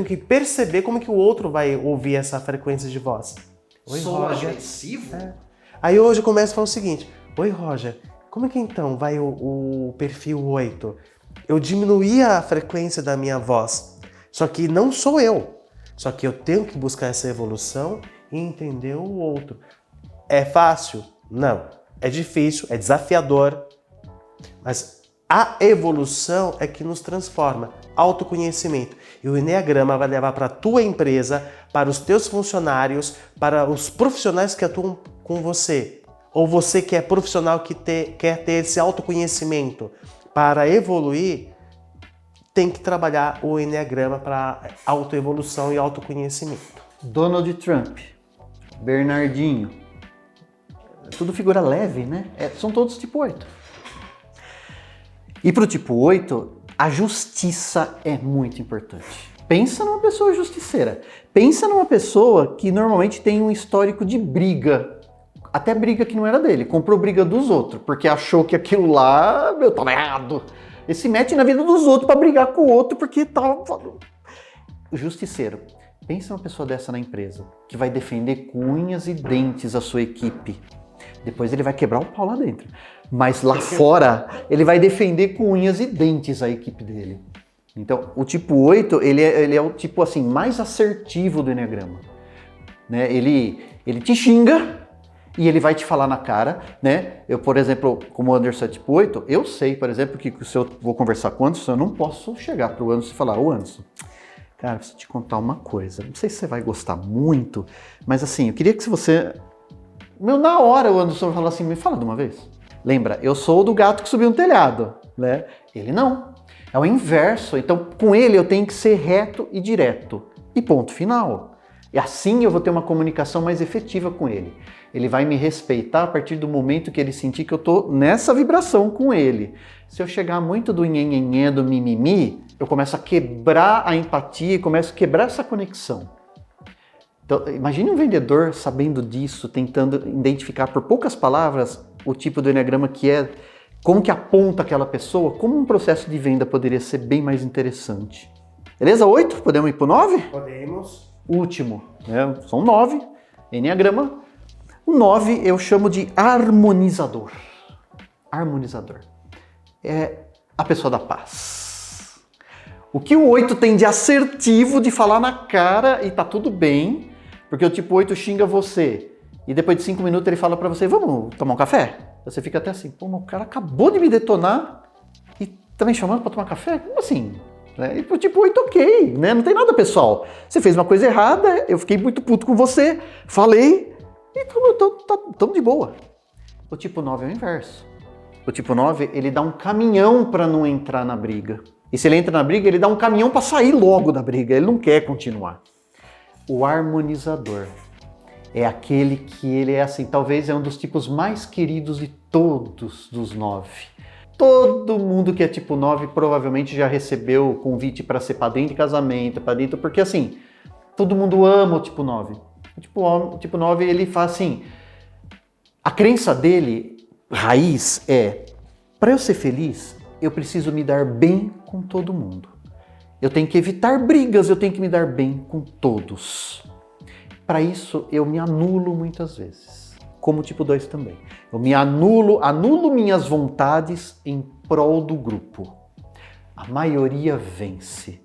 que perceber como que o outro vai ouvir essa frequência de voz. Oi, Sou Roger. agressivo? Aí hoje eu começo a falar o seguinte: oi, Roger, como é que então vai o perfil 8? Eu diminuí a frequência da minha voz, só que não sou eu. Só que eu tenho que buscar essa evolução e entender o outro. É fácil? Não. É difícil, é desafiador, mas a evolução é que nos transforma. Autoconhecimento. E o Enneagrama vai levar para a tua empresa, para os teus funcionários, para os profissionais que atuam com você. Ou você que é profissional que quer ter esse autoconhecimento. Para evoluir, tem que trabalhar o Enneagrama para autoevolução e autoconhecimento. Donald Trump, Bernardinho, tudo figura leve, né? São todos tipo 8. E para o tipo 8, a justiça é muito importante. Pensa numa pessoa justiceira. Pensa numa pessoa que normalmente tem um histórico de briga. Até briga que não era dele. Comprou briga dos outros, porque achou que aquilo lá, tava errado. Ele se mete na vida dos outros para brigar com o outro, porque tava... Justiceiro. Pensa numa pessoa dessa na empresa, que vai defender com unhas e dentes a sua equipe. Depois ele vai quebrar o pau lá dentro. Mas lá fora, ele vai defender com unhas e dentes a equipe dele. Então, o tipo 8, ele é o tipo assim, mais assertivo do Enneagrama. Né? Ele te xinga e ele vai te falar na cara. Né? Eu, por exemplo, como o Anderson é tipo 8, eu sei, por exemplo, que se eu vou conversar com o Anderson, eu não posso chegar pro Anderson e falar: ô Anderson, cara, preciso te contar uma coisa. Não sei se você vai gostar muito, mas assim, eu queria que você... na hora o Anderson fala assim: me fala de uma vez. Lembra, eu sou o do gato que subiu no telhado, né? Ele não. É o inverso. Então, com ele eu tenho que ser reto e direto. E ponto final. E assim eu vou ter uma comunicação mais efetiva com ele. Ele vai me respeitar a partir do momento que ele sentir que eu tô nessa vibração com ele. Se eu chegar muito do nhenhenhé, do mimimi, eu começo a quebrar a empatia e começo a quebrar essa conexão. Então, imagine um vendedor sabendo disso, tentando identificar por poucas palavras o tipo do Enneagrama que é, como que aponta aquela pessoa, como um processo de venda poderia ser bem mais interessante. Beleza? 8? Podemos ir para o 9? Podemos. Último, né? São 9, Enneagrama. O 9 eu chamo de harmonizador. Harmonizador. É a pessoa da paz. O que o 8 tem de assertivo, de falar na cara e tá tudo bem, porque o tipo 8 xinga você e depois de 5 minutos ele fala pra você: vamos tomar um café? Você fica até assim: pô, mas o cara acabou de me detonar e tá me chamando pra tomar café? Como assim? E pro tipo 8, ok, né? Não tem nada pessoal. Você fez uma coisa errada, eu fiquei muito puto com você, falei e tamo de boa. O tipo 9 é o inverso. O tipo 9, ele dá um caminhão pra não entrar na briga. E se ele entra na briga, ele dá um caminhão para sair logo da briga, ele não quer continuar. O harmonizador é aquele que ele é assim, talvez é um dos tipos mais queridos de todos dos 9. Todo mundo que é tipo 9 provavelmente já recebeu o convite para ser padrinho de casamento, porque assim, todo mundo ama o tipo 9. O tipo 9, ele faz assim, a crença dele, raiz, é: para eu ser feliz, eu preciso me dar bem com todo mundo. Eu tenho que evitar brigas, eu tenho que me dar bem com todos. Para isso, eu me anulo muitas vezes. Como o tipo 2 também. Eu me anulo minhas vontades em prol do grupo. A maioria vence.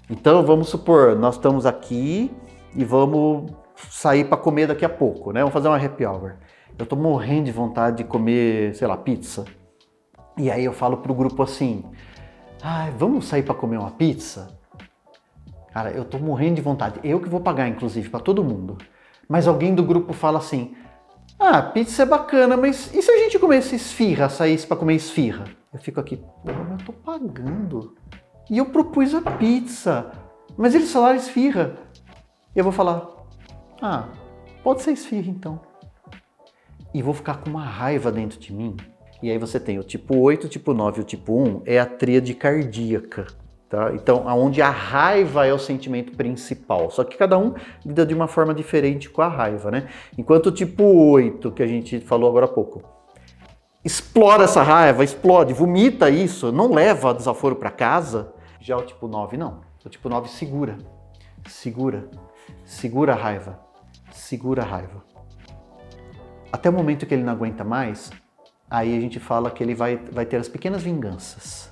Então, vamos supor, nós estamos aqui e vamos sair para comer daqui a pouco, né? Vamos fazer uma happy hour. Eu estou morrendo de vontade de comer, sei lá, pizza. E aí eu falo pro grupo assim: vamos sair para comer uma pizza? Cara, eu tô morrendo de vontade. Eu que vou pagar, inclusive, para todo mundo. Mas alguém do grupo fala assim: pizza é bacana, mas e se a gente comesse esfirra, saísse para comer esfirra? Eu fico aqui: mas eu tô pagando. E eu propus a pizza, mas eles falaram esfirra. Eu vou falar: pode ser esfirra então. E vou ficar com uma raiva dentro de mim. E aí você tem o tipo 8, o tipo 9 e o tipo 1, é a tríade cardíaca. Tá? Então, onde a raiva é o sentimento principal. Só que cada um lida de uma forma diferente com a raiva, né? Enquanto o tipo 8, que a gente falou agora há pouco, explora essa raiva, explode, vomita isso, não leva desaforo para casa. Já o tipo 9 não. O tipo 9 segura a raiva, segura a raiva. Até o momento que ele não aguenta mais, aí a gente fala que ele vai ter as pequenas vinganças.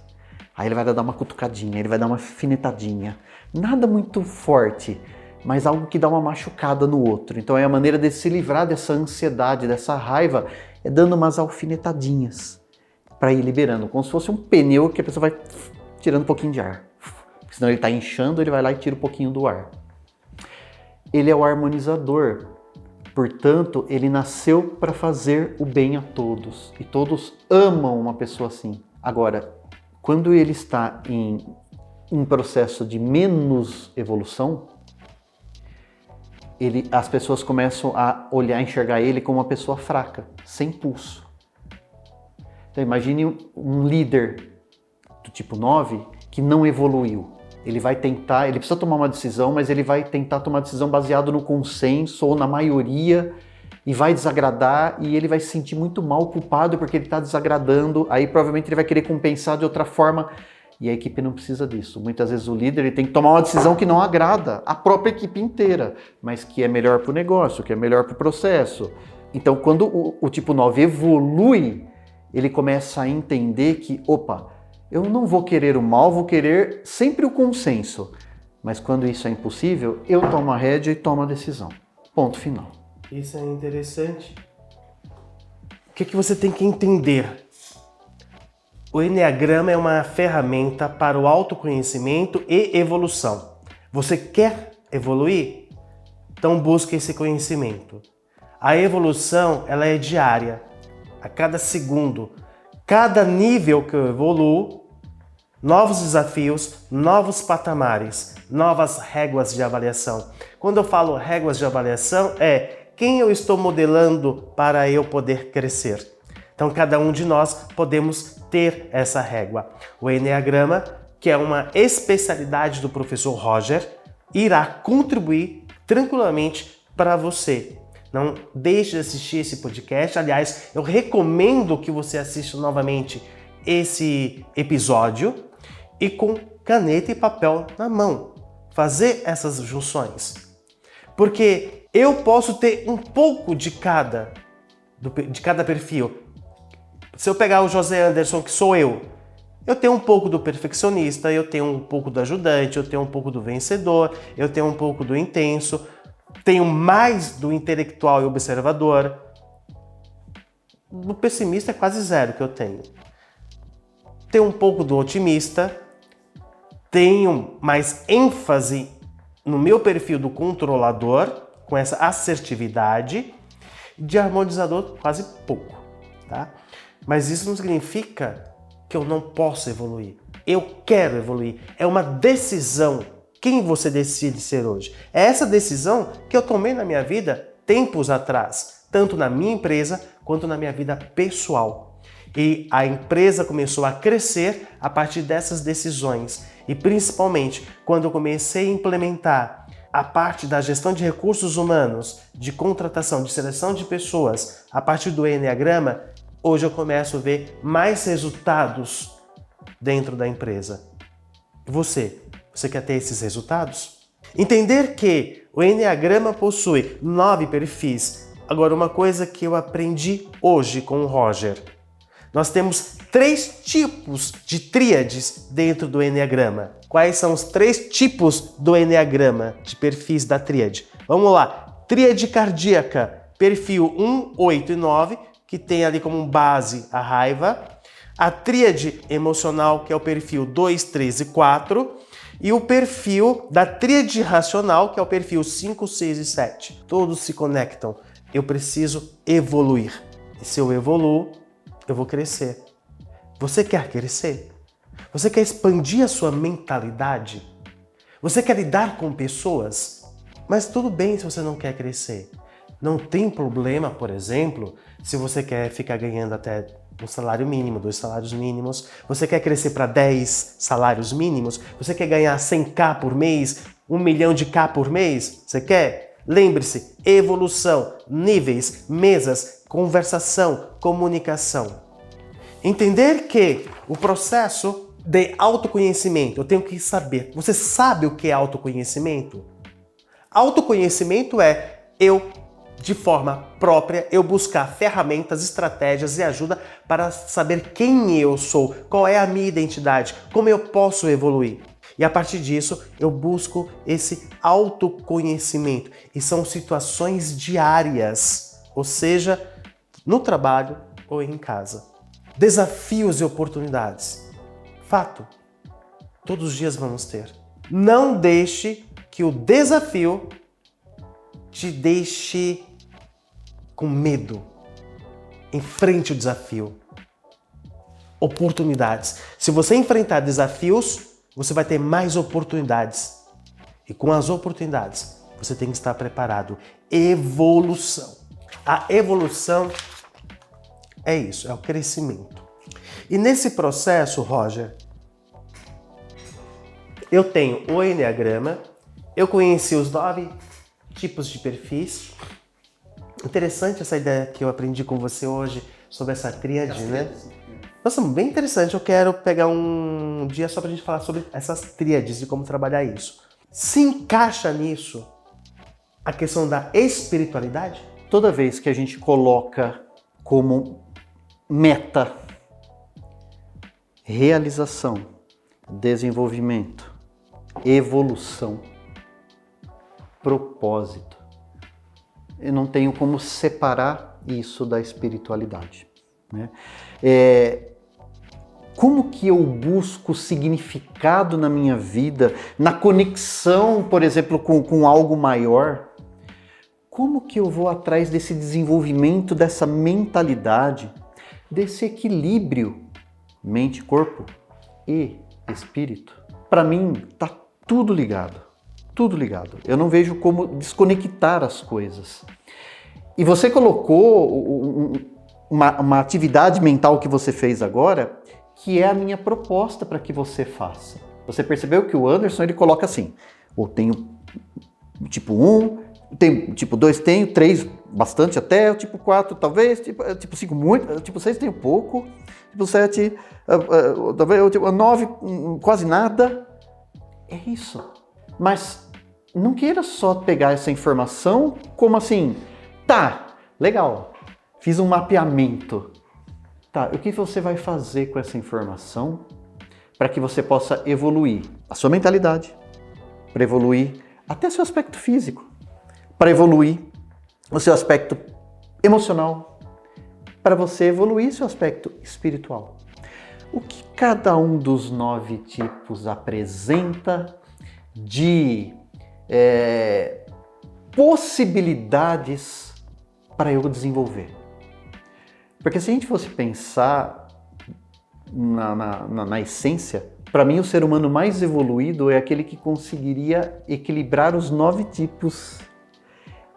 Aí ele vai dar uma cutucadinha, ele vai dar uma alfinetadinha. Nada muito forte, mas algo que dá uma machucada no outro. Então é a maneira de se livrar dessa ansiedade, dessa raiva, é dando umas alfinetadinhas para ir liberando, como se fosse um pneu que a pessoa vai tirando um pouquinho de ar. Senão ele está inchando, ele vai lá e tira um pouquinho do ar. Ele é o harmonizador, portanto, ele nasceu para fazer o bem a todos. E todos amam uma pessoa assim. Agora, quando ele está em um processo de menos evolução, as pessoas começam a olhar, enxergar ele como uma pessoa fraca, sem pulso. Então imagine um líder do tipo 9 que não evoluiu. Ele vai tentar, ele precisa tomar uma decisão, mas ele vai tentar tomar decisão baseado no consenso ou na maioria e vai desagradar e ele vai se sentir muito mal, culpado porque ele está desagradando. Aí provavelmente ele vai querer compensar de outra forma e a equipe não precisa disso. Muitas vezes o líder ele tem que tomar uma decisão que não agrada a própria equipe inteira, mas que é melhor para o negócio, que é melhor para o processo. Então quando o tipo 9 evolui, ele começa a entender que, opa, eu não vou querer o mal, vou querer sempre o consenso. Mas quando isso é impossível, eu tomo a rédea e tomo a decisão. Ponto final. Isso é interessante. O que você tem que entender? O Enneagrama é uma ferramenta para o autoconhecimento e evolução. Você quer evoluir? Então busque esse conhecimento. A evolução, ela é diária. A cada segundo, cada nível que eu evoluo, novos desafios, novos patamares, novas réguas de avaliação. Quando eu falo réguas de avaliação, é quem eu estou modelando para eu poder crescer. Então, cada um de nós podemos ter essa régua. O Enneagrama, que é uma especialidade do professor Roger, irá contribuir tranquilamente para você. Não deixe de assistir esse podcast. Aliás, eu recomendo que você assista novamente esse episódio e com caneta e papel na mão. Fazer essas junções. Porque eu posso ter um pouco de cada perfil. Se eu pegar o José Anderson, que sou eu tenho um pouco do perfeccionista, eu tenho um pouco do ajudante, eu tenho um pouco do vencedor, eu tenho um pouco do intenso, tenho mais do intelectual e observador. Do pessimista é quase zero que eu tenho. Tenho um pouco do otimista, tenho mais ênfase no meu perfil do controlador, com essa assertividade, de harmonizador quase pouco, tá? Mas isso não significa que eu não posso evoluir. Eu quero evoluir. É uma decisão. Quem você decide ser hoje? É essa decisão que eu tomei na minha vida tempos atrás, tanto na minha empresa quanto na minha vida pessoal. E a empresa começou a crescer a partir dessas decisões. E principalmente quando eu comecei a implementar a parte da gestão de recursos humanos, de contratação, de seleção de pessoas, a partir do Enneagrama, hoje eu começo a ver mais resultados dentro da empresa. E você quer ter esses resultados? Entender que o Enneagrama possui 9 perfis. Agora, uma coisa que eu aprendi hoje com o Roger. Nós temos 3 tipos de tríades dentro do Enneagrama. Quais são os 3 tipos do Enneagrama, de perfis da tríade? Vamos lá. Tríade cardíaca, perfil 1, 8 e 9, que tem ali como base a raiva. A tríade emocional, que é o perfil 2, 3 e 4. E o perfil da tríade racional, que é o perfil 5, 6 e 7. Todos se conectam. Eu preciso evoluir. E se eu evoluo, eu vou crescer. Você quer crescer? Você quer expandir a sua mentalidade? Você quer lidar com pessoas? Mas tudo bem se você não quer crescer. Não tem problema, por exemplo, se você quer ficar ganhando até Um salário mínimo, 2 salários mínimos. Você quer crescer para 10 salários mínimos? Você quer ganhar 100k por mês? 1 milhão de k por mês? Você quer? Lembre-se, evolução, níveis, mesas, conversação, comunicação. Entender que o processo de autoconhecimento, eu tenho que saber. Você sabe o que é autoconhecimento? Autoconhecimento é eu, de forma própria, eu buscar ferramentas, estratégias e ajuda para saber quem eu sou, qual é a minha identidade, como eu posso evoluir. E a partir disso, eu busco esse autoconhecimento. E são situações diárias, ou seja, no trabalho ou em casa. Desafios e oportunidades. Fato. Todos os dias vamos ter. Não deixe que o desafio te deixe com medo. Enfrente o desafio. Oportunidades. Se você enfrentar desafios, você vai ter mais oportunidades. E com as oportunidades, você tem que estar preparado. Evolução. A evolução é isso, é o crescimento. E nesse processo, Roger, eu tenho o Enneagrama, eu conheci os 9 tipos de perfis. Interessante essa ideia que eu aprendi com você hoje sobre essa tríade, né? Nossa, bem interessante. Eu quero pegar um dia só pra gente falar sobre essas tríades e como trabalhar isso. Se encaixa nisso a questão da espiritualidade? Toda vez que a gente coloca como meta realização, desenvolvimento, evolução, propósito, eu não tenho como separar isso da espiritualidade, né? Como que eu busco significado na minha vida, na conexão, por exemplo, com algo maior? Como que eu vou atrás desse desenvolvimento, dessa mentalidade, desse equilíbrio mente, corpo e espírito? Para mim, tá tudo ligado. Tudo ligado. Eu não vejo como desconectar as coisas. E você colocou uma atividade mental que você fez agora, que é a minha proposta para que você faça. Você percebeu que o Anderson, ele coloca assim, eu tenho tipo 1, tenho tipo 2, tenho 3, bastante até, o tipo 4 talvez, tipo 5 muito, tipo 6 tenho pouco, tipo 7, talvez, tipo 9 quase nada. É isso. Mas não queira só pegar essa informação como assim, tá, legal, fiz um mapeamento. Tá, o que você vai fazer com essa informação para que você possa evoluir a sua mentalidade, para evoluir até seu aspecto físico, para evoluir o seu aspecto emocional, para você evoluir seu aspecto espiritual. O que cada um dos 9 tipos apresenta de possibilidades para eu desenvolver? Porque se a gente fosse pensar na essência, para mim o ser humano mais evoluído é aquele que conseguiria equilibrar os 9 tipos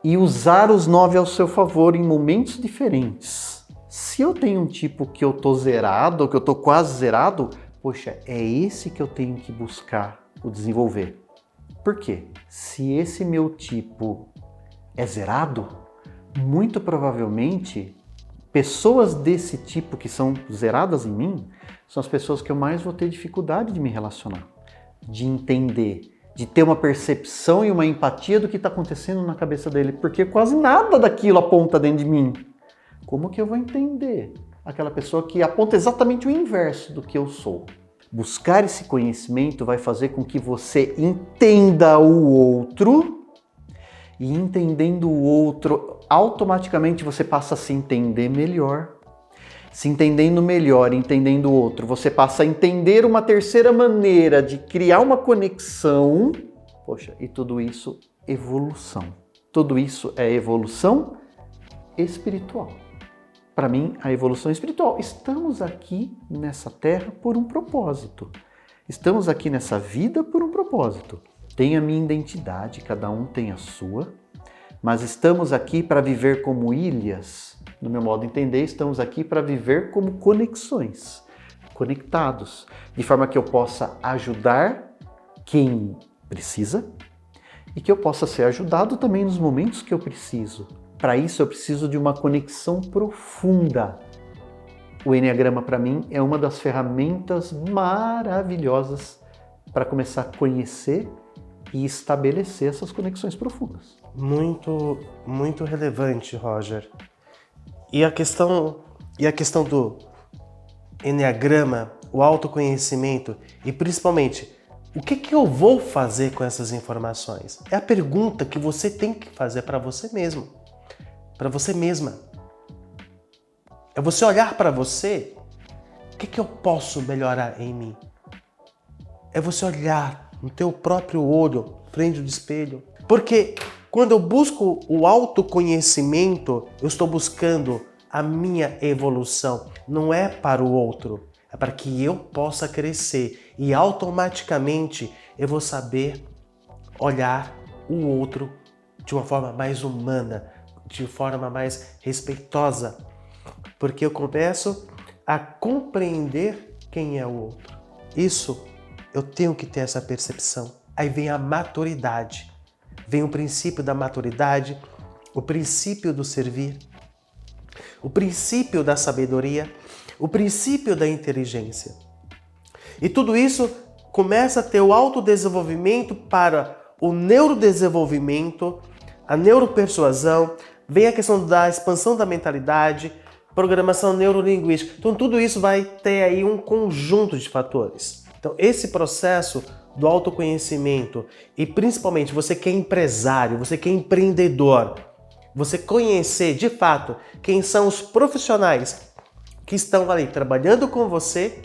e usar os 9 ao seu favor em momentos diferentes. Se eu tenho um tipo que eu tô zerado, ou que eu tô quase zerado, poxa, é esse que eu tenho que buscar o desenvolver. Por quê? Se esse meu tipo é zerado, muito provavelmente pessoas desse tipo que são zeradas em mim são as pessoas que eu mais vou ter dificuldade de me relacionar, de entender, de ter uma percepção e uma empatia do que está acontecendo na cabeça dele, porque quase nada daquilo aponta dentro de mim. Como que eu vou entender aquela pessoa que aponta exatamente o inverso do que eu sou? Buscar esse conhecimento vai fazer com que você entenda o outro, e entendendo o outro, automaticamente você passa a se entender melhor. Se entendendo melhor, entendendo o outro, você passa a entender uma terceira maneira de criar uma conexão. Poxa, e tudo isso, evolução. Tudo isso é evolução espiritual. Para mim, a evolução espiritual. Estamos aqui nessa terra por um propósito. Estamos aqui nessa vida por um propósito. Tem a minha identidade, cada um tem a sua, mas estamos aqui para viver como ilhas. No meu modo de entender, estamos aqui para viver como conexões, conectados, de forma que eu possa ajudar quem precisa e que eu possa ser ajudado também nos momentos que eu preciso. Para isso, eu preciso de uma conexão profunda. O Enneagrama, para mim, é uma das ferramentas maravilhosas para começar a conhecer e estabelecer essas conexões profundas. Muito, muito relevante, Roger. E a questão do Enneagrama, o autoconhecimento e principalmente, o que eu vou fazer com essas informações? É a pergunta que você tem que fazer para você mesmo, para você mesma. É você olhar para você, o que eu posso melhorar em mim? É você olhar no teu próprio olho, frente do espelho. Porque quando eu busco o autoconhecimento, eu estou buscando a minha evolução. Não é para o outro, é para que eu possa crescer. E automaticamente eu vou saber olhar o outro de uma forma mais humana, de forma mais respeitosa. Porque eu começo a compreender quem é o outro. Isso, eu tenho que ter essa percepção. Aí vem a maturidade. Vem o princípio da maturidade, o princípio do servir, o princípio da sabedoria, o princípio da inteligência. E tudo isso começa a ter o autodesenvolvimento para o neurodesenvolvimento, a neuropersuasão, vem a questão da expansão da mentalidade, programação neurolinguística. Então tudo isso vai ter aí um conjunto de fatores. Então esse processo do autoconhecimento e principalmente você que é empresário, você que é empreendedor, você conhecer de fato quem são os profissionais que estão ali trabalhando com você,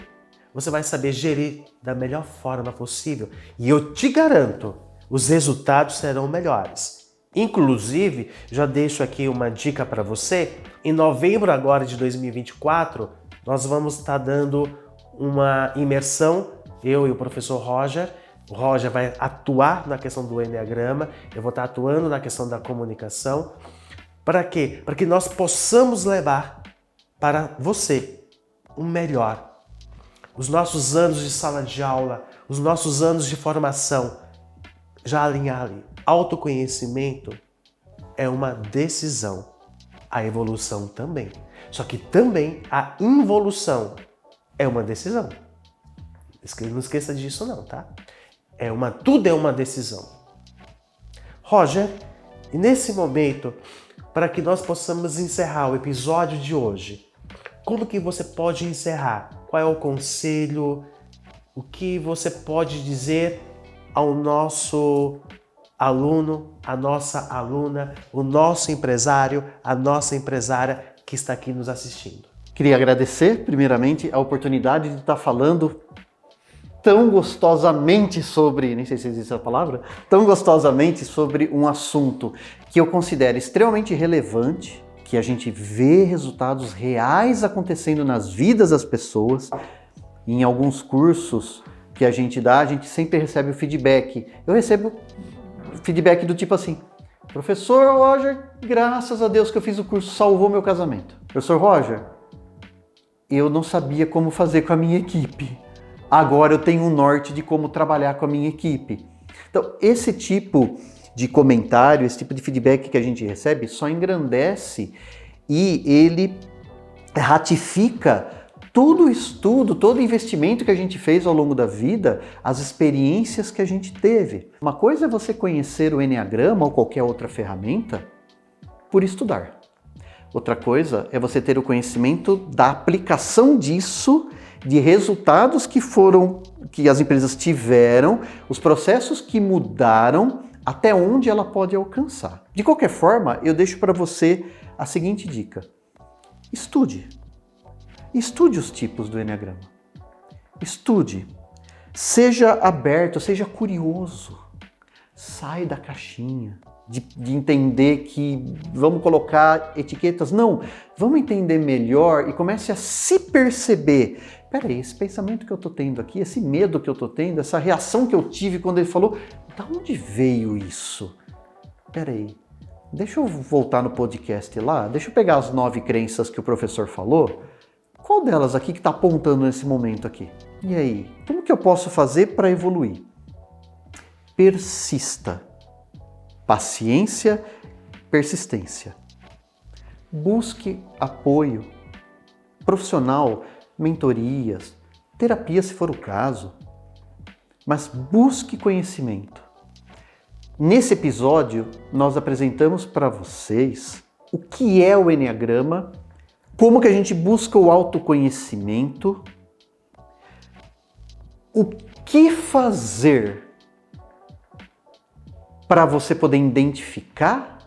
você vai saber gerir da melhor forma possível. E eu te garanto, os resultados serão melhores. Inclusive, já deixo aqui uma dica para você, em novembro agora de 2024, nós vamos estar dando uma imersão, eu e o professor Roger. O Roger vai atuar na questão do Enneagrama, eu vou estar atuando na questão da comunicação. Para quê? Para que nós possamos levar para você o melhor. Os nossos anos de sala de aula, os nossos anos de formação, já alinhar ali. Autoconhecimento é uma decisão, a evolução também. Só que também a involução é uma decisão. Não esqueça disso não, tá? Tudo é uma decisão. Roger, e nesse momento, para que nós possamos encerrar o episódio de hoje, como que você pode encerrar? Qual é o conselho? O que você pode dizer ao nosso aluno, a nossa aluna, o nosso empresário, a nossa empresária que está aqui nos assistindo? Queria agradecer, primeiramente, a oportunidade de estar falando tão gostosamente sobre, nem sei se existe essa palavra, tão gostosamente sobre um assunto que eu considero extremamente relevante, que a gente vê resultados reais acontecendo nas vidas das pessoas. Em alguns cursos que a gente dá, a gente sempre recebe o feedback. Eu recebo feedback do tipo assim: professor Roger, graças a Deus que eu fiz o curso, salvou meu casamento. Professor Roger, eu não sabia como fazer com a minha equipe. Agora eu tenho um norte de como trabalhar com a minha equipe. Então, esse tipo de comentário, esse tipo de feedback que a gente recebe só engrandece e ele ratifica todo o estudo, todo o investimento que a gente fez ao longo da vida, as experiências que a gente teve. Uma coisa é você conhecer o Enneagrama ou qualquer outra ferramenta por estudar. Outra coisa é você ter o conhecimento da aplicação disso, de resultados que as empresas tiveram, os processos que mudaram, até onde ela pode alcançar. De qualquer forma, eu deixo para você a seguinte dica: estude. Estude os tipos do Enneagrama. Estude. Seja aberto, seja curioso. Sai da caixinha de entender que vamos colocar etiquetas. Não, vamos entender melhor e comece a se perceber. Peraí, esse pensamento que eu estou tendo aqui, esse medo que eu estou tendo, essa reação que eu tive quando ele falou, da onde veio isso? Peraí, deixa eu voltar no podcast lá, deixa eu pegar as 9 crenças que o professor falou. Qual delas aqui que está apontando nesse momento aqui? E aí, como que eu posso fazer para evoluir? Persista. Paciência, persistência. Busque apoio profissional, mentorias, terapia se for o caso. Mas busque conhecimento. Nesse episódio, nós apresentamos para vocês o que é o Enneagrama, como que a gente busca o autoconhecimento, o que fazer para você poder identificar,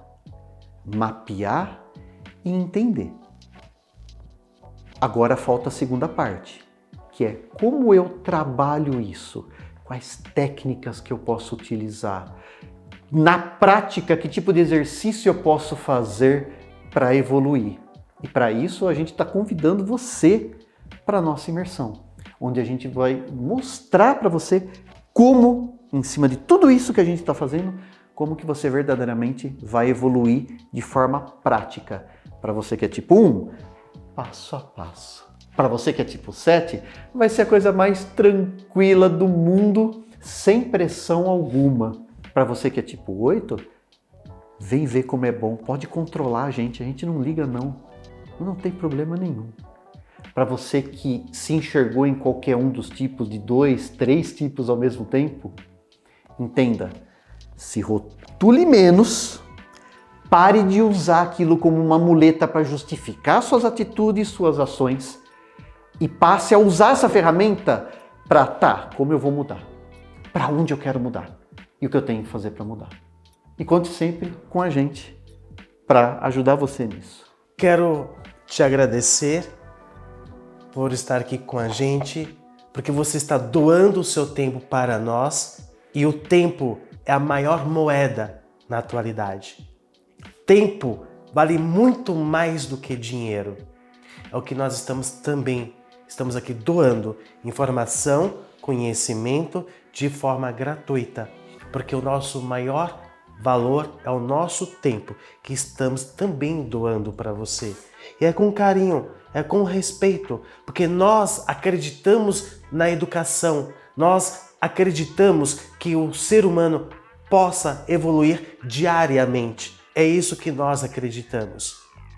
mapear e entender. Agora falta a segunda parte, que é como eu trabalho isso, quais técnicas que eu posso utilizar, na prática, que tipo de exercício eu posso fazer para evoluir. E para isso a gente está convidando você para a nossa imersão, onde a gente vai mostrar para você como, em cima de tudo isso que a gente está fazendo, como que você verdadeiramente vai evoluir de forma prática. Para você que é tipo 1, passo a passo. Para você que é tipo 7, vai ser a coisa mais tranquila do mundo, sem pressão alguma. Para você que é tipo 8, vem ver como é bom, pode controlar a gente não liga não tem problema nenhum. Para você que se enxergou em qualquer um dos tipos, de 2, 3 tipos ao mesmo tempo, entenda, se rotule menos, pare de usar aquilo como uma muleta para justificar suas atitudes, suas ações, e passe a usar essa ferramenta para, como eu vou mudar? Para onde eu quero mudar? E o que eu tenho que fazer para mudar? E conte sempre com a gente para ajudar você nisso. Quero te agradecer por estar aqui com a gente, porque você está doando o seu tempo para nós e o tempo é a maior moeda na atualidade. Tempo vale muito mais do que dinheiro. É o que nós estamos aqui doando informação, conhecimento de forma gratuita, porque o nosso maior valor é o nosso tempo, que estamos também doando para você. E é com carinho, é com respeito, porque nós acreditamos na educação, nós acreditamos que o ser humano possa evoluir diariamente. É isso que nós acreditamos.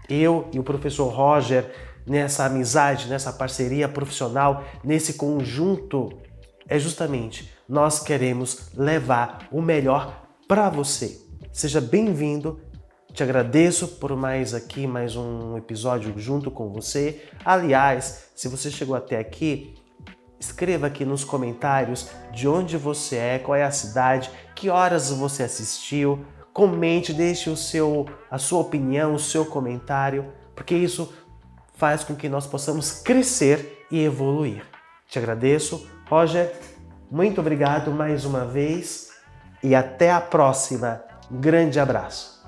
Eu e o professor Roger, nessa amizade, nessa parceria profissional, nesse conjunto, é justamente nós queremos levar o melhor para você. Seja bem-vindo, te agradeço por mais um episódio junto com você. Aliás, se você chegou até aqui, escreva aqui nos comentários de onde você é, qual é a cidade, que horas você assistiu, comente, deixe a sua opinião, o seu comentário, porque isso faz com que nós possamos crescer e evoluir. Te agradeço, Roger, muito obrigado mais uma vez e até a próxima. Um grande abraço.